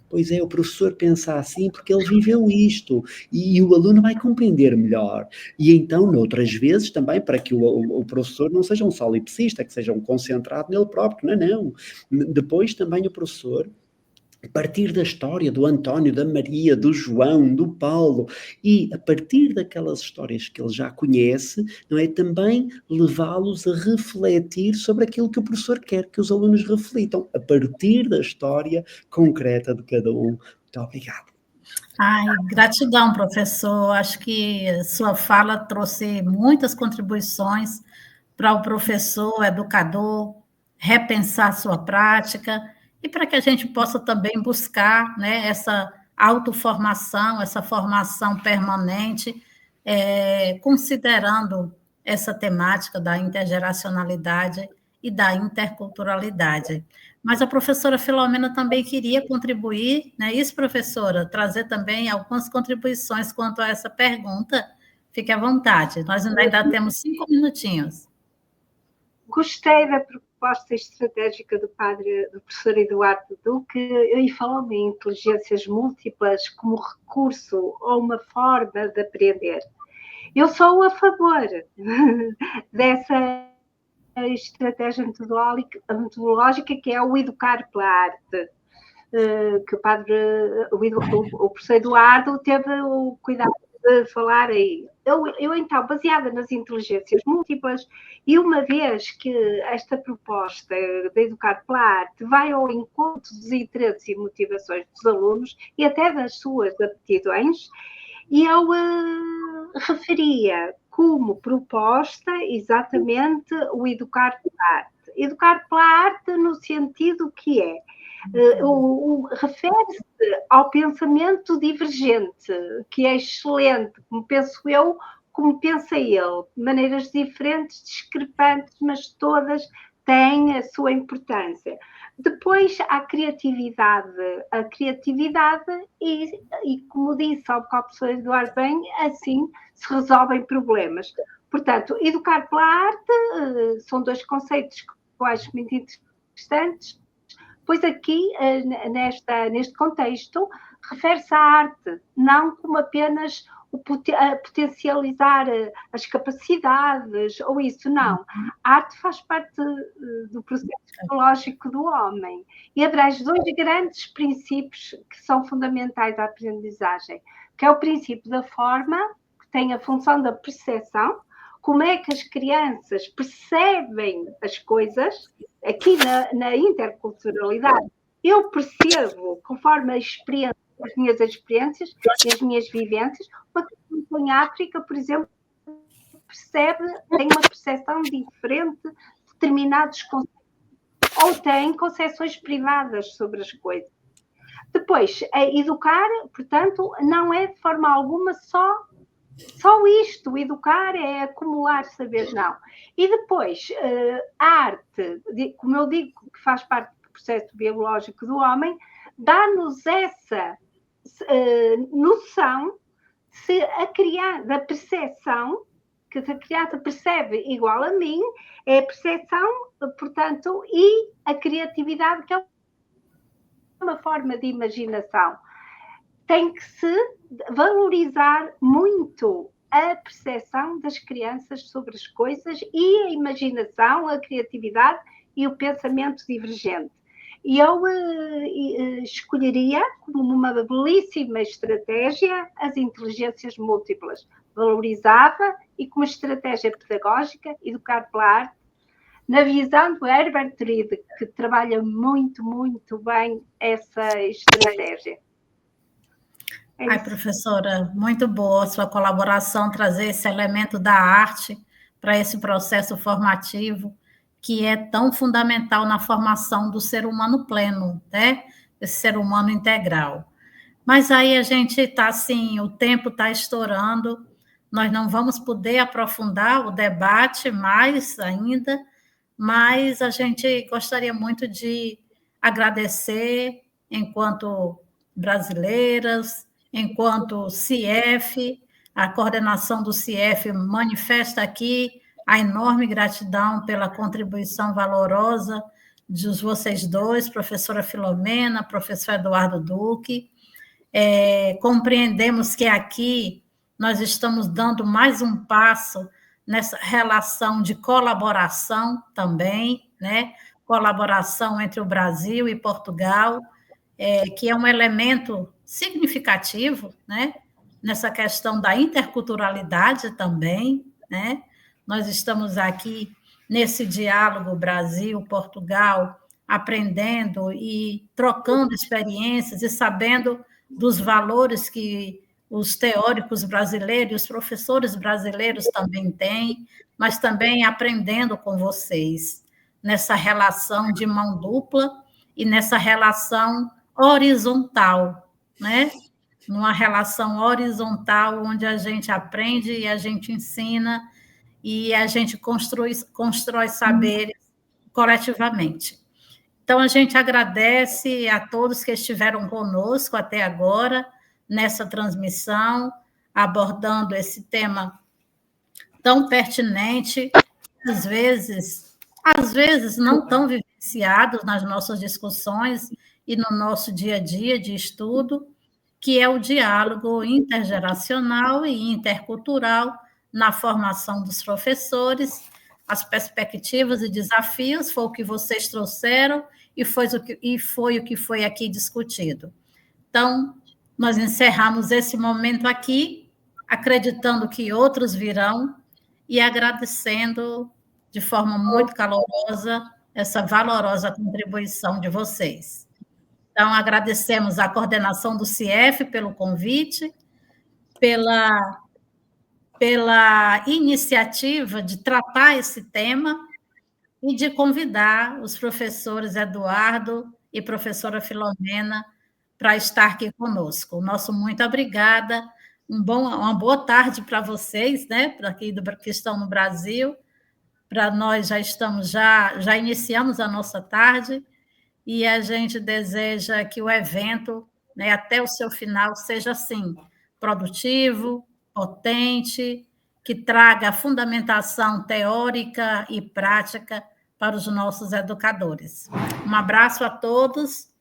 pois é, o professor pensa assim porque ele viveu isto. E o aluno vai compreender melhor. E então, noutras vezes, também, para que o professor não seja um solipsista, que seja um concentrado nele próprio. Não. Depois, também o professor, a partir da história do António, da Maria, do João, do Paulo, e a partir daquelas histórias que ele já conhece, não é, também levá-los a refletir sobre aquilo que o professor quer que os alunos reflitam, a partir da história concreta de cada um. Muito obrigado. Gratidão, professor. Acho que sua fala trouxe muitas contribuições para o professor, educador, repensar sua prática e para que a gente possa também buscar, né, essa autoformação, essa formação permanente, considerando essa temática da intergeracionalidade e da interculturalidade. Mas a professora Filomena também queria contribuir, não é isso, professora? Trazer também algumas contribuições quanto a essa pergunta. Fique à vontade, nós ainda temos 5 minutinhos. Gostei da proposta estratégica do professor Eduardo Duque, e falou em inteligências múltiplas como recurso ou uma forma de aprender. Eu sou a favor dessa estratégia metodológica que é o educar pela arte, que o professor Eduardo teve o cuidado de falar aí. Eu então, baseada nas inteligências múltiplas, e uma vez que esta proposta de educar pela arte vai ao encontro dos interesses e motivações dos alunos e até das suas aptidões, e eu referia como proposta exatamente o educar pela arte. Educar pela arte no sentido que refere-se ao pensamento divergente, que é excelente, como penso eu, como pensa ele, de maneiras diferentes, discrepantes, mas todas têm a sua importância. Depois, a criatividade e como disse ao professor Eduardo bem, assim se resolvem problemas. Portanto, educar pela arte são dois conceitos que eu acho muito interessantes, pois aqui, neste contexto, refere-se à arte, não como apenas a potencializar as capacidades ou isso, não. A arte faz parte do processo psicológico do homem e abrange dois grandes princípios que são fundamentais à aprendizagem, que é o princípio da forma, que tem a função da percepção, como é que as crianças percebem as coisas, aqui na interculturalidade. Eu percebo, conforme as minhas experiências e as minhas vivências, uma criança em África, por exemplo, tem uma percepção diferente de determinados conceitos, ou tem concepções privadas sobre as coisas. Depois, educar, portanto, não é de forma alguma só isto, educar é acumular saber, não. E depois, a arte, como eu digo, que faz parte do processo biológico do homem, dá-nos essa noção da percepção, que a criança percebe igual a mim, é a percepção, portanto, e a criatividade, que é uma forma de imaginação. Tem que se valorizar muito a percepção das crianças sobre as coisas e a imaginação, a criatividade e o pensamento divergente. E eu escolheria como uma belíssima estratégia as inteligências múltiplas. Valorizava e como estratégia pedagógica, educar pela arte, na visão do Herbert Reed, que trabalha muito, muito bem essa estratégia. Professora, muito boa a sua colaboração, trazer esse elemento da arte para esse processo formativo, que é tão fundamental na formação do ser humano pleno, né? Esse ser humano integral. Mas aí a gente está assim, o tempo está estourando, nós não vamos poder aprofundar o debate mais ainda, mas a gente gostaria muito de agradecer, enquanto brasileiras, enquanto CIEF, a coordenação do CIEF manifesta aqui a enorme gratidão pela contribuição valorosa de vocês dois, professora Filomena, professor Eduardo Duque. Compreendemos que aqui nós estamos dando mais um passo nessa relação de colaboração também, né? Colaboração entre o Brasil e Portugal, que é um elemento significativo, né? Nessa questão da interculturalidade também, né? Nós estamos aqui nesse diálogo Brasil-Portugal, aprendendo e trocando experiências e sabendo dos valores que os teóricos brasileiros, os professores brasileiros também têm, mas também aprendendo com vocês, nessa relação de mão dupla e nessa relação horizontal, né? Numa relação horizontal, onde a gente aprende e a gente ensina e a gente constrói saberes coletivamente. Então, a gente agradece a todos que estiveram conosco até agora, nessa transmissão, abordando esse tema tão pertinente, às vezes não tão vivenciados nas nossas discussões e no nosso dia a dia de estudo, que é o diálogo intergeracional e intercultural na formação dos professores. As perspectivas e desafios foi o que vocês trouxeram e foi o que foi aqui discutido. Então, nós encerramos esse momento aqui, acreditando que outros virão e agradecendo de forma muito calorosa essa valorosa contribuição de vocês. Então, agradecemos a coordenação do CIEF pelo convite, pela iniciativa de tratar esse tema e de convidar os professores Eduardo e professora Filomena para estar aqui conosco. Nosso muito obrigada, uma boa tarde para vocês, né, para aqui que estão no Brasil. Para nós já iniciamos a nossa tarde e a gente deseja que o evento, né, até o seu final, seja assim, produtivo, potente, que traga fundamentação teórica e prática para os nossos educadores. Um abraço a todos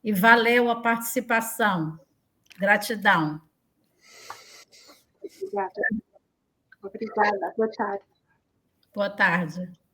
e valeu a participação. Gratidão. Obrigada. Obrigada. Boa tarde. Boa tarde.